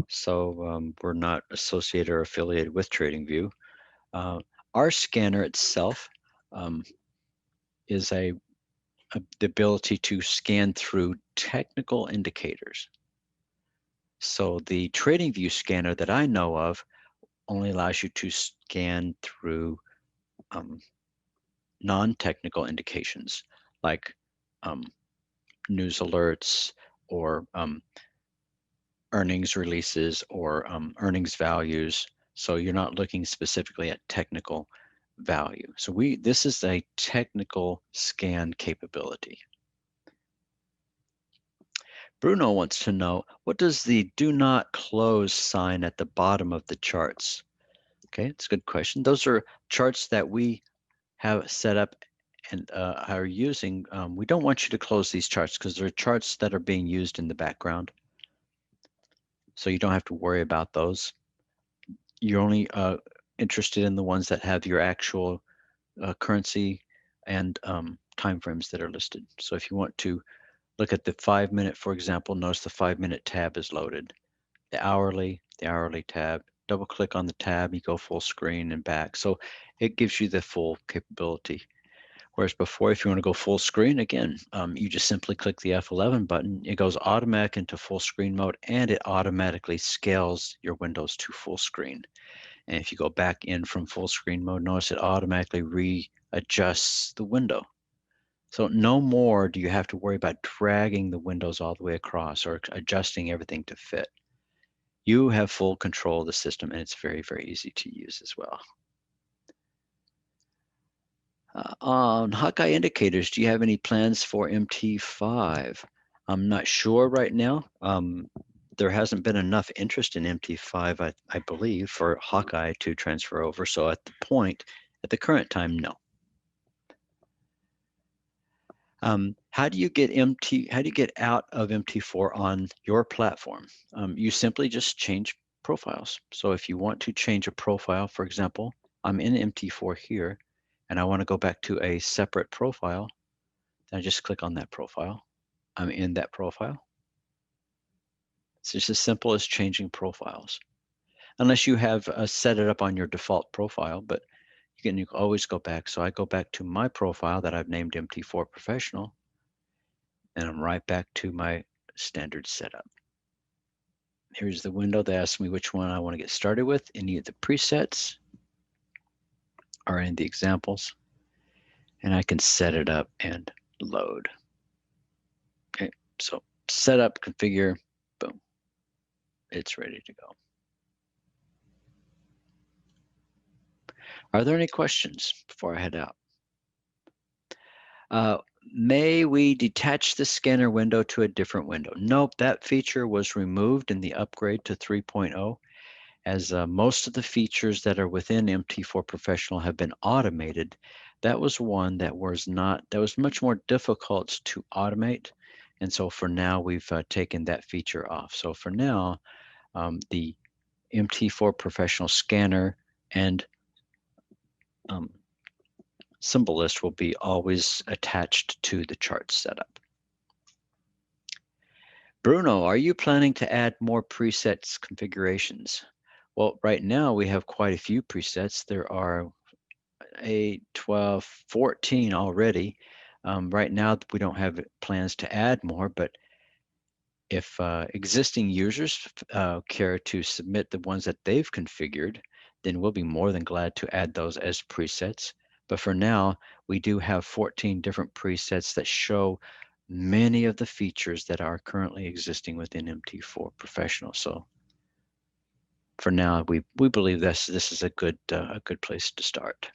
So we're not associated or affiliated with TradingView. Our scanner itself is the ability to scan through technical indicators. So the TradingView scanner that I know of only allows you to scan through non-technical indications like news alerts or earnings releases or earnings values. So you're not looking specifically at technical value. So this is a technical scan capability. Bruno wants to know, what does the do not close sign at the bottom of the charts? Okay, it's a good question. Those are charts that we have set up and are using, we don't want you to close these charts because there are charts that are being used in the background. So you don't have to worry about those. You're only interested in the ones that have your actual currency and time frames that are listed. So if you want to look at the 5 minute, for example, notice the 5 minute tab is loaded. The hourly tab, double click on the tab, you go full screen and back. So it gives you the full capability. Whereas before, if you want to go full screen, again, you just simply click the F11 button. It goes automatic into full screen mode, and it automatically scales your windows to full screen. And if you go back in from full screen mode, notice it automatically readjusts the window. So no more do you have to worry about dragging the windows all the way across or adjusting everything to fit. You have full control of the system, and it's very, very easy to use as well. On Hawkeye indicators, do you have any plans for MT5? I'm not sure right now. There hasn't been enough interest in MT5, I believe, for Hawkeye to transfer over. So at the current time, no. How do you get out of MT4 on your platform? You simply just change profiles. So if you want to change a profile, for example, I'm in MT4 here, and I want to go back to a separate profile, then I just click on that profile. I'm in that profile. It's just as simple as changing profiles. Unless you have set it up on your default profile, but you can always go back. So I go back to my profile that I've named MT4 Professional, and I'm right back to my standard setup. Here's the window that asks me which one I want to get started with, any of the presets or in the examples, and I can set it up and load. Okay, so set up, configure, boom, it's ready to go. Are there any questions before I head out? May we detach the scanner window to a different window? Nope, that feature was removed in the upgrade to 3.0, as most of the features that are within MT4 Professional have been automated. That was one that was much more difficult to automate. And so for now, we've taken that feature off. So for now, the MT4 Professional scanner and symbol list will be always attached to the chart setup. Bruno, are you planning to add more presets configurations? Well, right now we have quite a few presets. There are 8, 12, 14 already. Right now we don't have plans to add more, but if existing users care to submit the ones that they've configured, then we'll be more than glad to add those as presets. But for now, we do have 14 different presets that show many of the features that are currently existing within MT4 Professional. So for now, we believe this is a good place to start.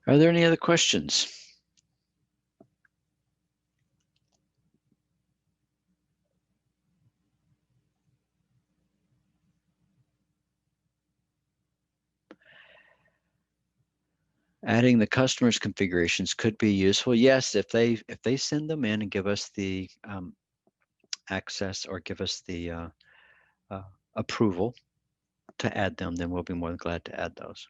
Are there any other questions? Adding the customer's configurations could be useful. Yes, if they send them in and give us the access or give us the approval to add them, then we'll be more than glad to add those.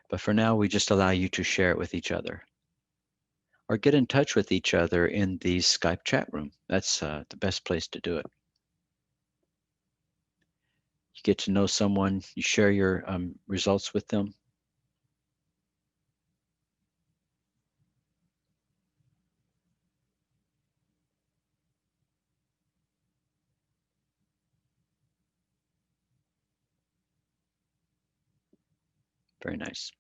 But for now, we just allow you to share it with each other or get in touch with each other in the Skype chat room. That's the best place to do it. You get to know someone, you share your results with them. Very nice.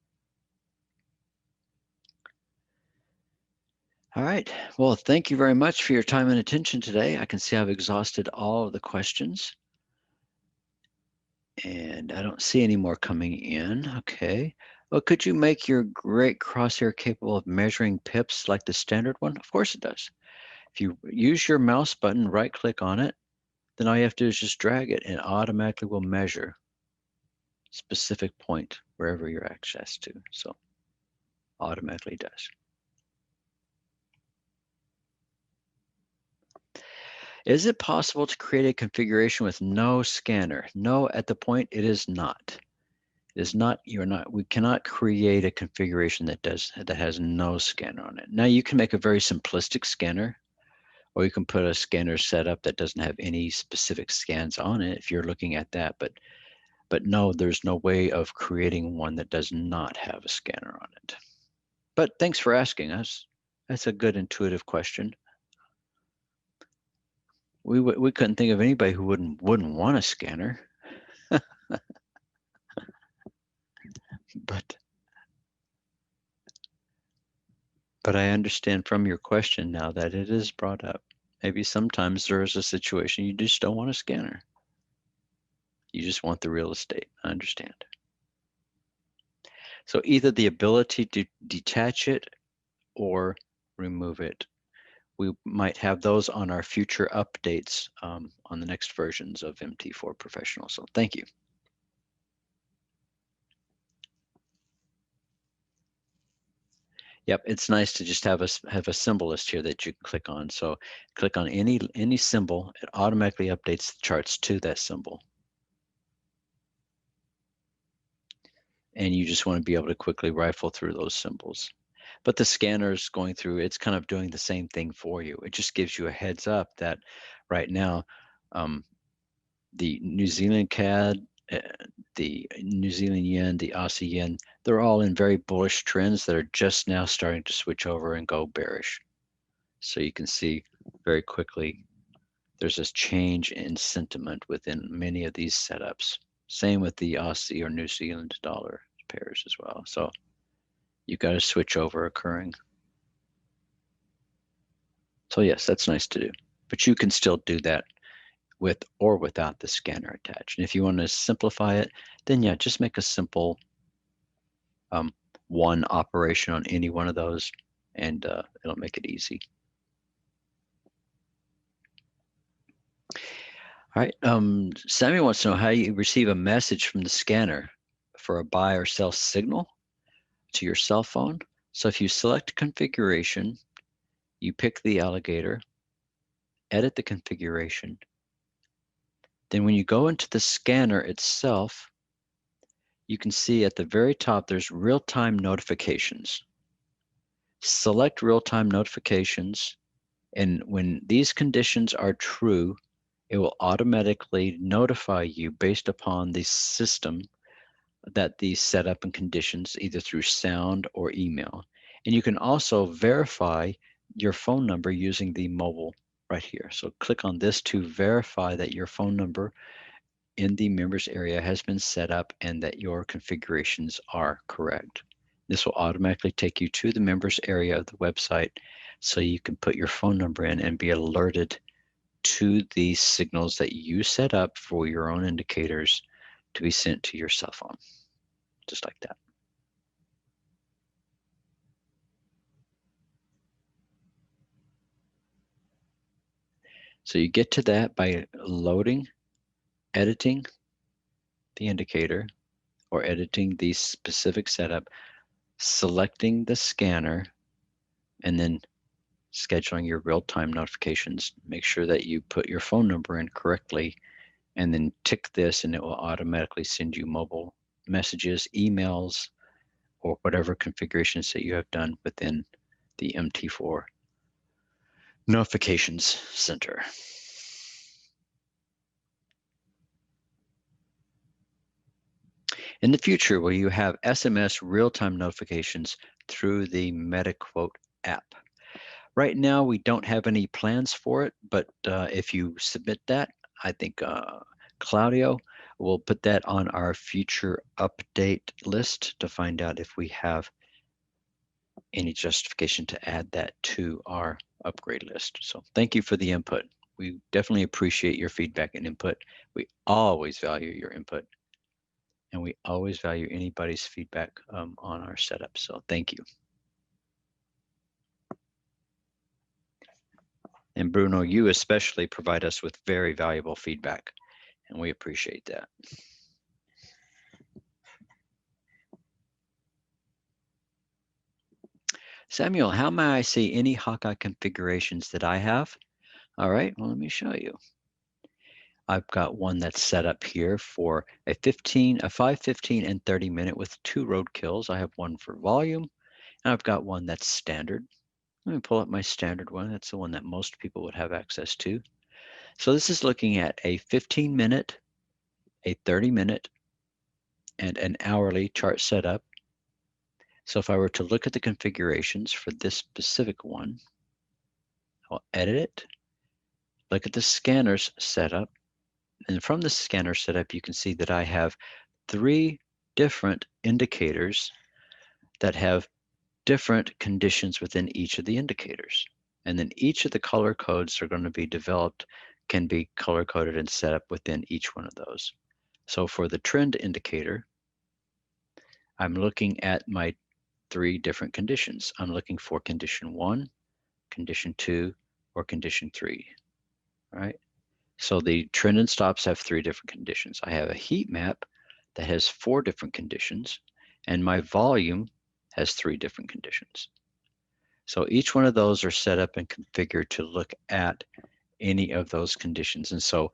All right. Well, thank you very much for your time and attention today. I can see I've exhausted all of the questions. And I don't see any more coming in. Okay. Well, could you make your great crosshair capable of measuring pips like the standard one? Of course it does. If you use your mouse button, right click on it, then all you have to do is just drag it and it automatically will measure specific point wherever you're access to. So automatically does. Is it possible to create a configuration with no scanner? No, at the point it is not. It is not, we cannot create a configuration that has no scanner on it. Now you can make a very simplistic scanner, or you can put a scanner setup that doesn't have any specific scans on it if you're looking at that, but no, there's no way of creating one that does not have a scanner on it. But thanks for asking us. That's a good intuitive question. We couldn't think of anybody who wouldn't want a scanner. But I understand from your question now that it is brought up. Maybe sometimes there is a situation you just don't want a scanner. You just want the real estate. I understand. So either the ability to detach it or remove it. We might have those on our future updates on the next versions of MT4 Professional. So thank you. Yep, it's nice to just have a symbol list here that you can click on. So click on any symbol, it automatically updates the charts to that symbol. And you just want to be able to quickly rifle through those symbols. But the scanner's going through, it's kind of doing the same thing for you. It just gives you a heads up that right now, the New Zealand CAD, the New Zealand yen, the Aussie yen, they're all in very bullish trends that are just now starting to switch over and go bearish. So you can see very quickly there's this change in sentiment within many of these setups. Same with the Aussie or New Zealand dollar pairs as well. So you've got a switch over occurring. So yes, that's nice to do, but you can still do that with or without the scanner attached. And if you want to simplify it, then yeah, just make a simple one operation on any one of those, and it'll make it easy. All right, Sammy wants to know how you receive a message from the scanner for a buy or sell signal to your cell phone. So if you select configuration, you pick the alligator, edit the configuration. Then when you go into the scanner itself, you can see at the very top, there's real-time notifications. Select real-time notifications, and when these conditions are true, it will automatically notify you based upon the system that these setup and conditions, either through sound or email. And you can also verify your phone number using the mobile right here. So click on this to verify that your phone number in the members area has been set up and that your configurations are correct. This will automatically take you to the members area of the website so you can put your phone number in and be alerted to the signals that you set up for your own indicators to be sent to your cell phone, just like that. So you get to that by loading, editing the indicator, or editing the specific setup, selecting the scanner, and then scheduling your real-time notifications. Make sure that you put your phone number in correctly, and then tick this, and it will automatically send you mobile messages, emails, or whatever configurations that you have done within the MT4 Notifications Center. In the future, will you have SMS real-time notifications through the MetaQuote app? Right now, we don't have any plans for it, but if you submit that, I think Claudio will put that on our future update list to find out if we have any justification to add that to our upgrade list. So thank you for the input. We definitely appreciate your feedback and input. We always value your input, and we always value anybody's feedback on our setup. So thank you. And Bruno, you especially provide us with very valuable feedback, and we appreciate that. Samuel, how may I see any Hawkeye configurations that I have? All right, well, let me show you. I've got one that's set up here for a 5, 15, and 30 minute with 2 road kills. I have one for volume, and I've got one that's standard. Let me pull up my standard one. That's the one that most people would have access to. So this is looking at a 15 minute, a 30 minute, and an hourly chart setup. So if I were to look at the configurations for this specific one, I'll edit it, look at the scanners setup, and from the scanner setup, you can see that I have 3 different indicators that have different conditions within each of the indicators. And then each of the color codes are going to be developed, can be color coded and set up within each one of those. So for the trend indicator, I'm looking at my 3 different conditions. I'm looking for condition 1, condition 2, or condition 3, right? So the trend and stops have 3 different conditions. I have a heat map that has 4 different conditions, and my volume has 3 different conditions. So each one of those are set up and configured to look at any of those conditions. And so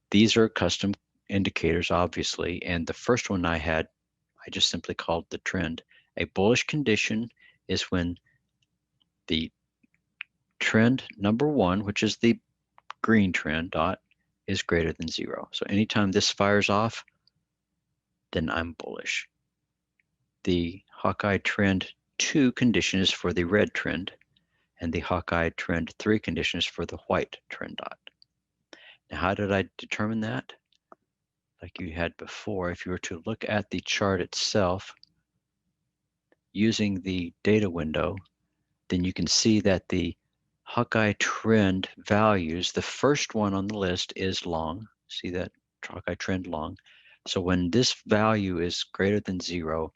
these are custom indicators, obviously. And the first one I had, I just simply called the trend. A bullish condition is when the trend number 1, which is the green trend dot, is greater than 0. So anytime this fires off, then I'm bullish. The Hawkeye trend 2 condition is for the red trend, and the Hawkeye trend 3 condition is for the white trend dot. Now, how did I determine that? Like you had before, if you were to look at the chart itself using the data window, then you can see that the Hawkeye trend values, the first one on the list is long. See that Hawkeye trend long. So when this value is greater than 0,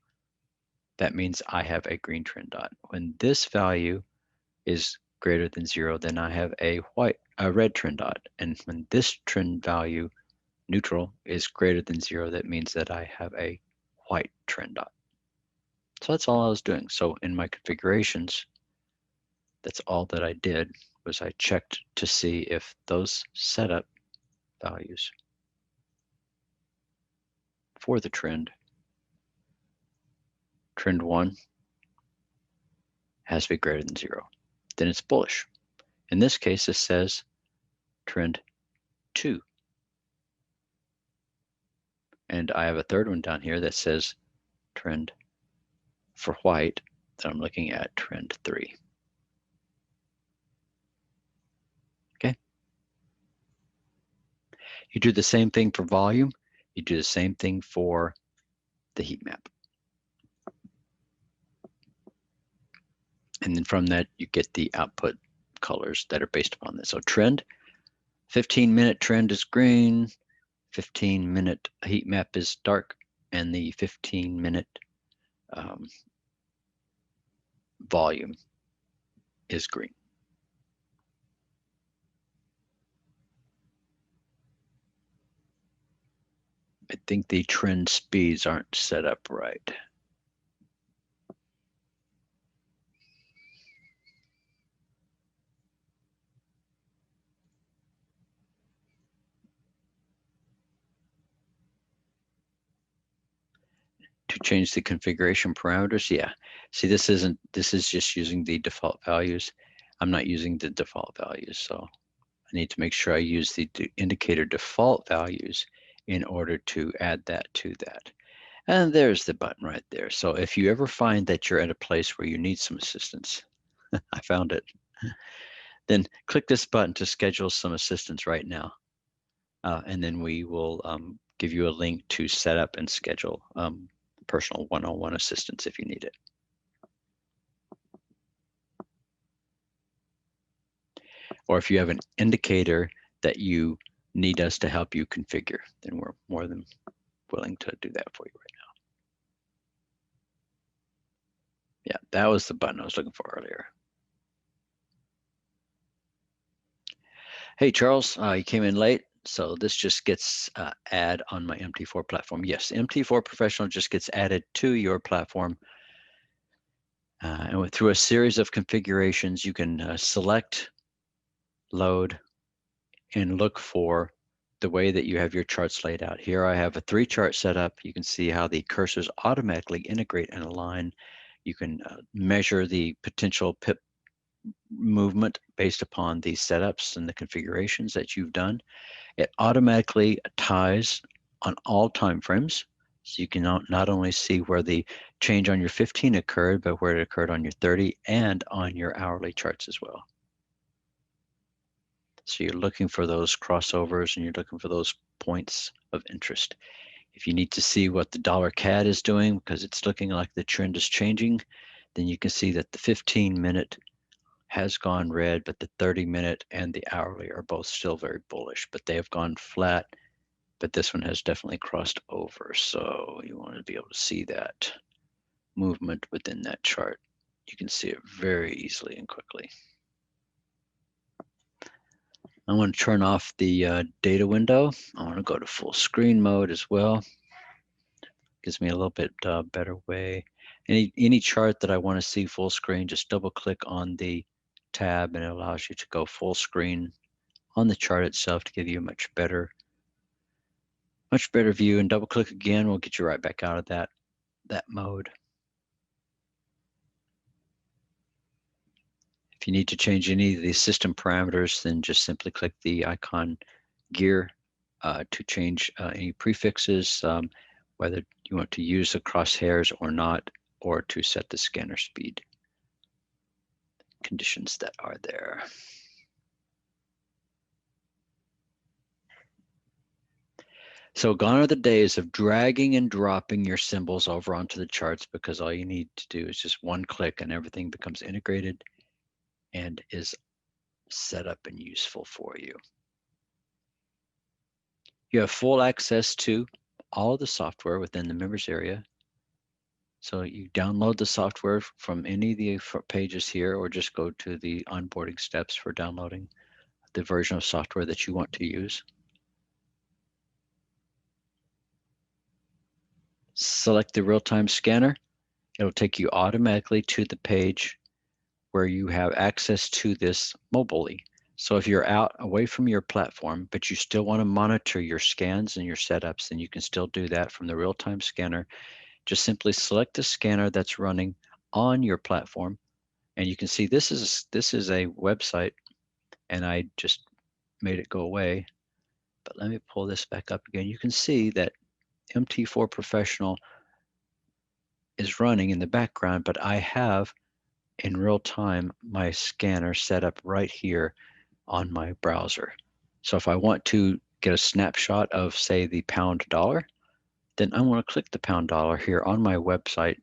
that means I have a green trend dot. When this value is greater than 0, then I have a red trend dot. And when this trend value, neutral, is greater than 0, that means that I have a white trend dot. So that's all I was doing. So in my configurations, that's all that I did, was I checked to see if those setup values for the trend 1 has to be greater than 0. Then it's bullish. In this case, it says trend 2. And I have a third one down here that says trend for white, that I'm looking at trend 3. Okay. You do the same thing for volume. You do the same thing for the heat map. And then from that, you get the output colors that are based upon this. So trend, 15-minute trend is green, 15-minute heat map is dark, and the 15-minute volume is green. I think the trend speeds aren't set up right. To change the configuration parameters, yeah. See, this is just using the default values. I'm not using the default values, so I need to make sure I use the indicator default values in order to add that to that. And there's the button right there. So if you ever find that you're at a place where you need some assistance, I found it, then click this button to schedule some assistance right now. And then we will give you a link to set up and schedule personal one-on-one assistance if you need it. Or if you have an indicator that you need us to help you configure, then we're more than willing to do that for you right now. Yeah, that was the button I was looking for earlier. Hey, Charles, you came in late, so this just gets add on my MT4 platform. Yes, MT4 Professional just gets added to your platform. And through a series of configurations, you can select, load, and look for the way that you have your charts laid out. Here I have a 3-chart setup. You can see how the cursors automatically integrate and align. You can measure the potential pip movement based upon the setups and the configurations that you've done. It automatically ties on all time frames. So you can not only see where the change on your 15 occurred, but where it occurred on your 30 and on your hourly charts as well. So you're looking for those crossovers and you're looking for those points of interest. If you need to see what the dollar CAD is doing because it's looking like the trend is changing, then you can see that the 15-minute has gone red, but the 30-minute and the hourly are both still very bullish, but they have gone flat. But this one has definitely crossed over. So you want to be able to see that movement within that chart. You can see it very easily and quickly. I want to turn off the data window. I want to go to full screen mode as well. Gives me a little bit better way. Any chart that I want to see full screen, just double click on the tab and it allows you to go full screen on the chart itself to give you a much better view, and double click again will get you right back out of that mode. If you need to change any of the system parameters, then just simply click the icon gear to change any prefixes, whether you want to use the crosshairs or not, or to set the scanner speed conditions that are there. So gone are the days of dragging and dropping your symbols over onto the charts, because all you need to do is just one click and everything becomes integrated and is set up and useful for you. You have full access to all of the software within the members area. So you download the software from any of the pages here, or just go to the onboarding steps for downloading the version of software that you want to use. Select the real-time scanner. It'll take you automatically to the page where you have access to this mobilely. So if you're out away from your platform, but you still want to monitor your scans and your setups, then you can still do that from the real-time scanner. Just simply select the scanner that's running on your platform, and you can see this is a website, and I just made it go away. But let me pull this back up again. You can see that MT4 Professional is running in the background, but I have in real time my scanner set up right here on my browser. So if I want to get a snapshot of, say, the pound dollar, then I want to click the pound dollar here on my website,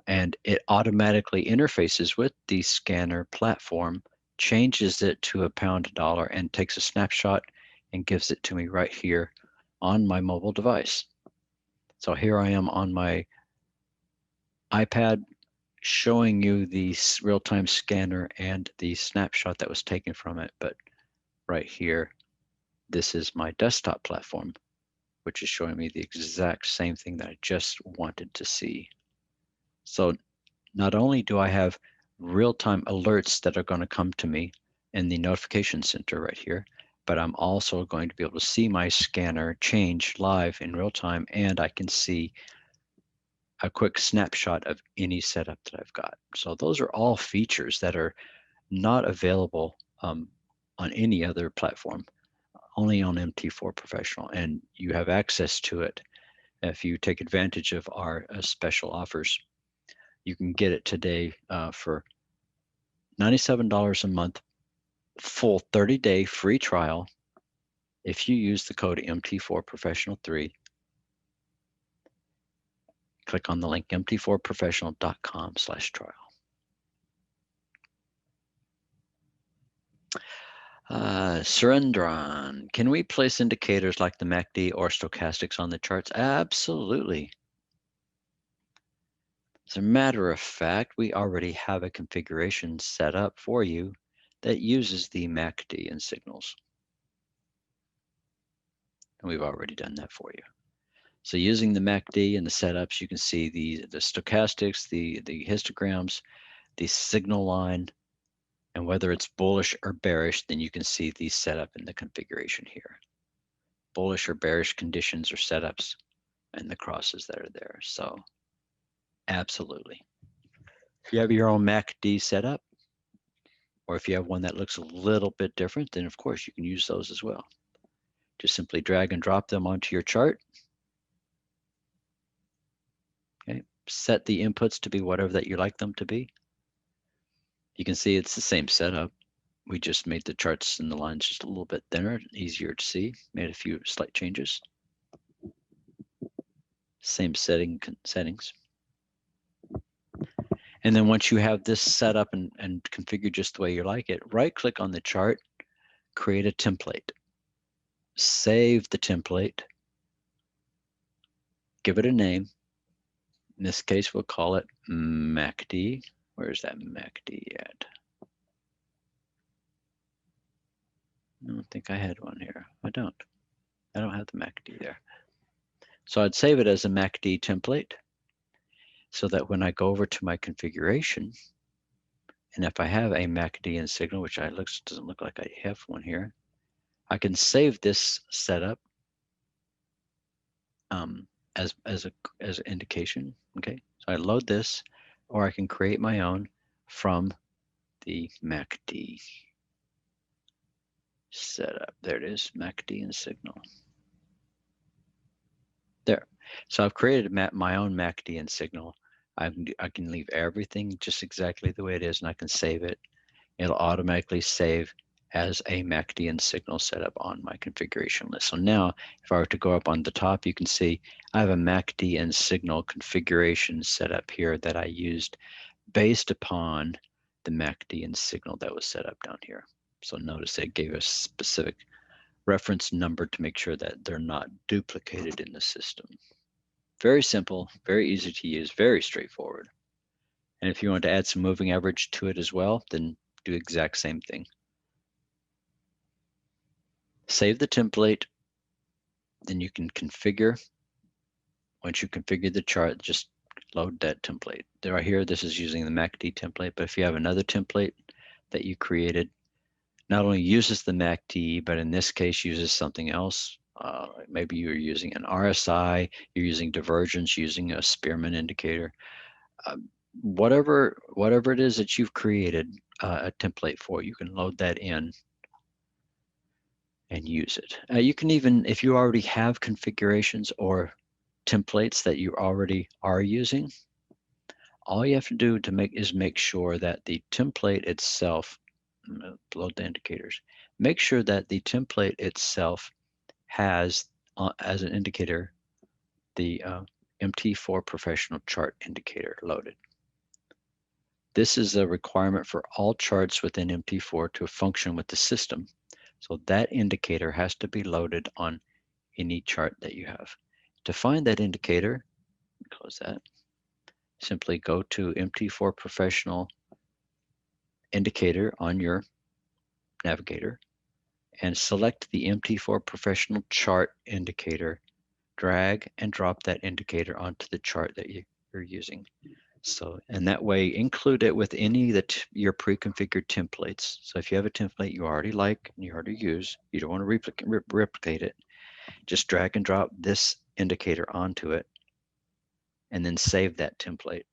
and it automatically interfaces with the scanner platform, changes it to a pound dollar, and takes a snapshot and gives it to me right here on my mobile device. So here I am on my iPad showing you the real-time scanner and the snapshot that was taken from it. But right here, this is my desktop platform, which is showing me the exact same thing that I just wanted to see. So not only do I have real-time alerts that are going to come to me in the notification center right here, but I'm also going to be able to see my scanner change live in real time, and I can see a quick snapshot of any setup that I've got. So those are all features that are not available on any other platform, only on MT4 Professional, and you have access to it if you take advantage of our special offers. You can get it today for $97 a month, full 30-day free trial if you use the code MT4Professional3. Click on the link mt4professional.com/trial. Surendran, can we place indicators like the MACD or stochastics on the charts? Absolutely. As a matter of fact, we already have a configuration set up for you that uses the MACD and signals. And we've already done that for you. So using the MACD and the setups, you can see the stochastics, the histograms, the signal line, and whether it's bullish or bearish, then you can see the setup in the configuration here. Bullish or bearish conditions or setups and the crosses that are there. So absolutely. If you have your own MACD setup, or if you have one that looks a little bit different, then of course you can use those as well. Just simply drag and drop them onto your chart. Okay. Set the inputs to be whatever that you like them to be. You can see it's the same setup. We just made the charts and the lines just a little bit thinner, easier to see, made a few slight changes. Same settings. And then once you have this set up and configured just the way you like it, right click on the chart, create a template. Save the template, give it a name. In this case, we'll call it MACD. Where's that MACD at? I don't think I had one here. I don't have the MACD there. So I'd save it as a MACD template so that when I go over to my configuration, and if I have a MACD and signal, which doesn't look like I have one here, I can save this setup as an indication. Okay, so I load this, or I can create my own from the MACD setup. There it is, MACD and signal. There. So I've created my own MACD and signal. I can leave everything just exactly the way it is, and I can save it. It'll automatically save as a MACD and signal setup on my configuration list. So now, if I were to go up on the top, you can see I have a MACD and signal configuration setup here that I used based upon the MACD and signal that was set up down here. So notice it gave a specific reference number to make sure that they're not duplicated in the system. Very simple, very easy to use, very straightforward. And if you want to add some moving average to it as well, then do the exact same thing. Save the template, then you can configure. Once you configure the chart, just load that template. Right here, this is using the MACD template, but if you have another template that you created, not only uses the MACD, but in this case uses something else. Maybe you're using an RSI, you're using divergence, using a Spearman indicator. Whatever it is that you've created a template for, you can load that in and use it. You can even, if you already have configurations or templates that you already are using, all you have to do is make sure that the template itself, load the indicators, make sure that the template itself has as an indicator the MT4 Professional chart indicator loaded. This is a requirement for all charts within MT4 to function with the system. So that indicator has to be loaded on any chart that you have. To find that indicator, close that, simply go to MT4 Professional indicator on your navigator and select the MT4 Professional chart indicator. Drag and drop that indicator onto the chart that you're using. So, and that way include it with any that your pre-configured templates. So if you have a template you already like and you already use, you don't want to replicate it, just drag and drop this indicator onto it and then save that template.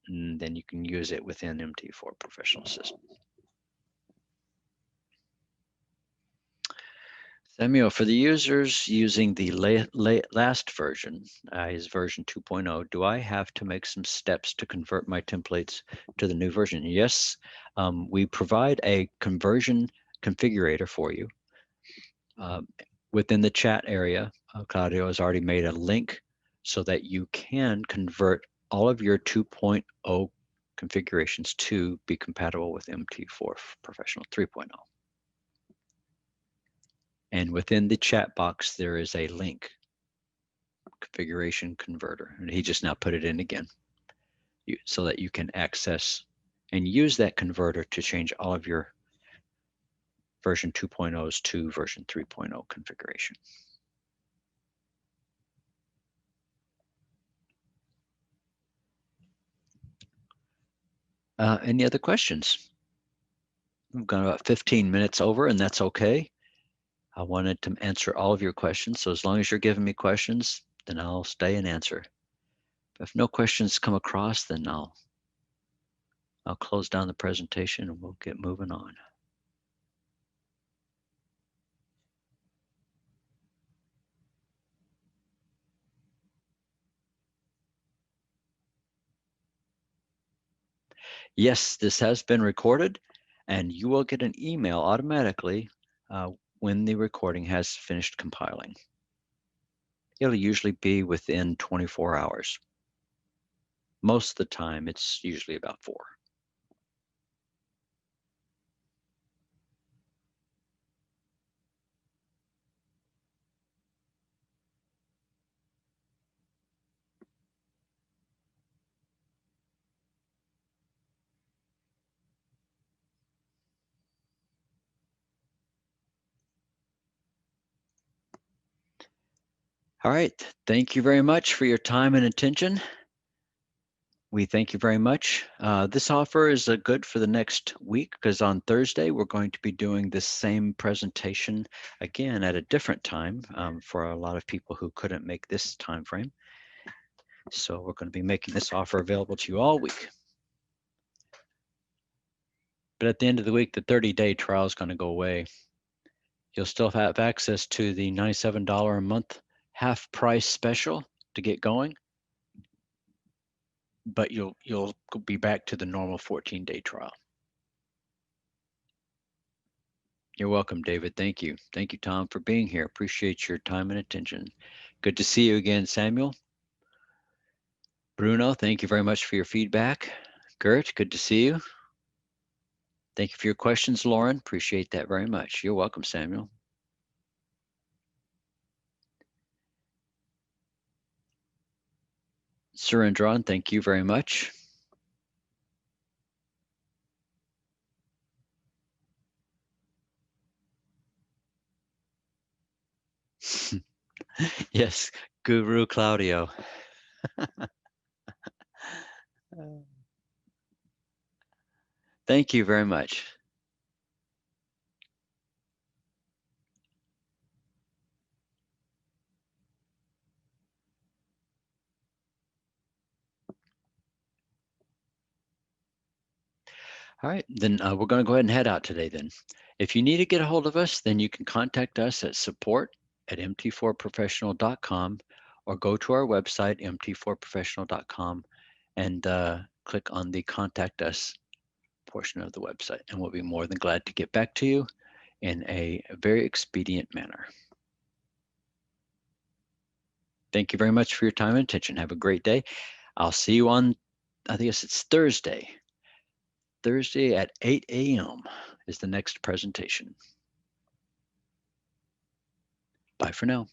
And then you can use it within MT4 Professional system. Samuel, for the users using the last version, is version 2.0, do I have to make some steps to convert my templates to the new version? Yes, we provide a conversion configurator for you. Within the chat area, Claudio has already made a link so that you can convert all of your 2.0 configurations to be compatible with MT4 Professional 3.0. And within the chat box, there is a link, configuration converter. And he just now put it in again so that you can access and use that converter to change all of your version 2.0's to version 3.0 configuration. Any other questions? We've gone about 15 minutes over, and that's okay. I wanted to answer all of your questions, so as long as you're giving me questions, then I'll stay and answer. But if no questions come across, then I'll close down the presentation and we'll get moving on. Yes, this has been recorded, and you will get an email automatically when the recording has finished compiling. It'll usually be within 24 hours. Most of the time, it's usually about 4. All right, thank you very much for your time and attention. We thank you very much. This offer is good for the next week because on Thursday, we're going to be doing this same presentation again at a different time for a lot of people who couldn't make this time frame. So we're going to be making this offer available to you all week. But at the end of the week, the 30-day trial is going to go away. You'll still have access to the $97 a month half price special to get going, but you'll be back to the normal 14-day trial. You're welcome, David. Thank you. Thank you, Tom, for being here. Appreciate your time and attention. Good to see you again, Samuel. Bruno, thank you very much for your feedback. Gert, good to see you. Thank you for your questions, Lauren. Appreciate that very much. You're welcome, Samuel. Surendran, thank you very much. Yes, Guru Claudio. Thank you very much. All right, then we're going to go ahead and head out today then. If you need to get a hold of us, then you can contact us at support@mt4professional.com or go to our website, mt4professional.com, and click on the Contact Us portion of the website, and we'll be more than glad to get back to you in a very expedient manner. Thank you very much for your time and attention. Have a great day. I'll see you on, I guess it's Thursday. Thursday at 8 a.m. is the next presentation. Bye for now.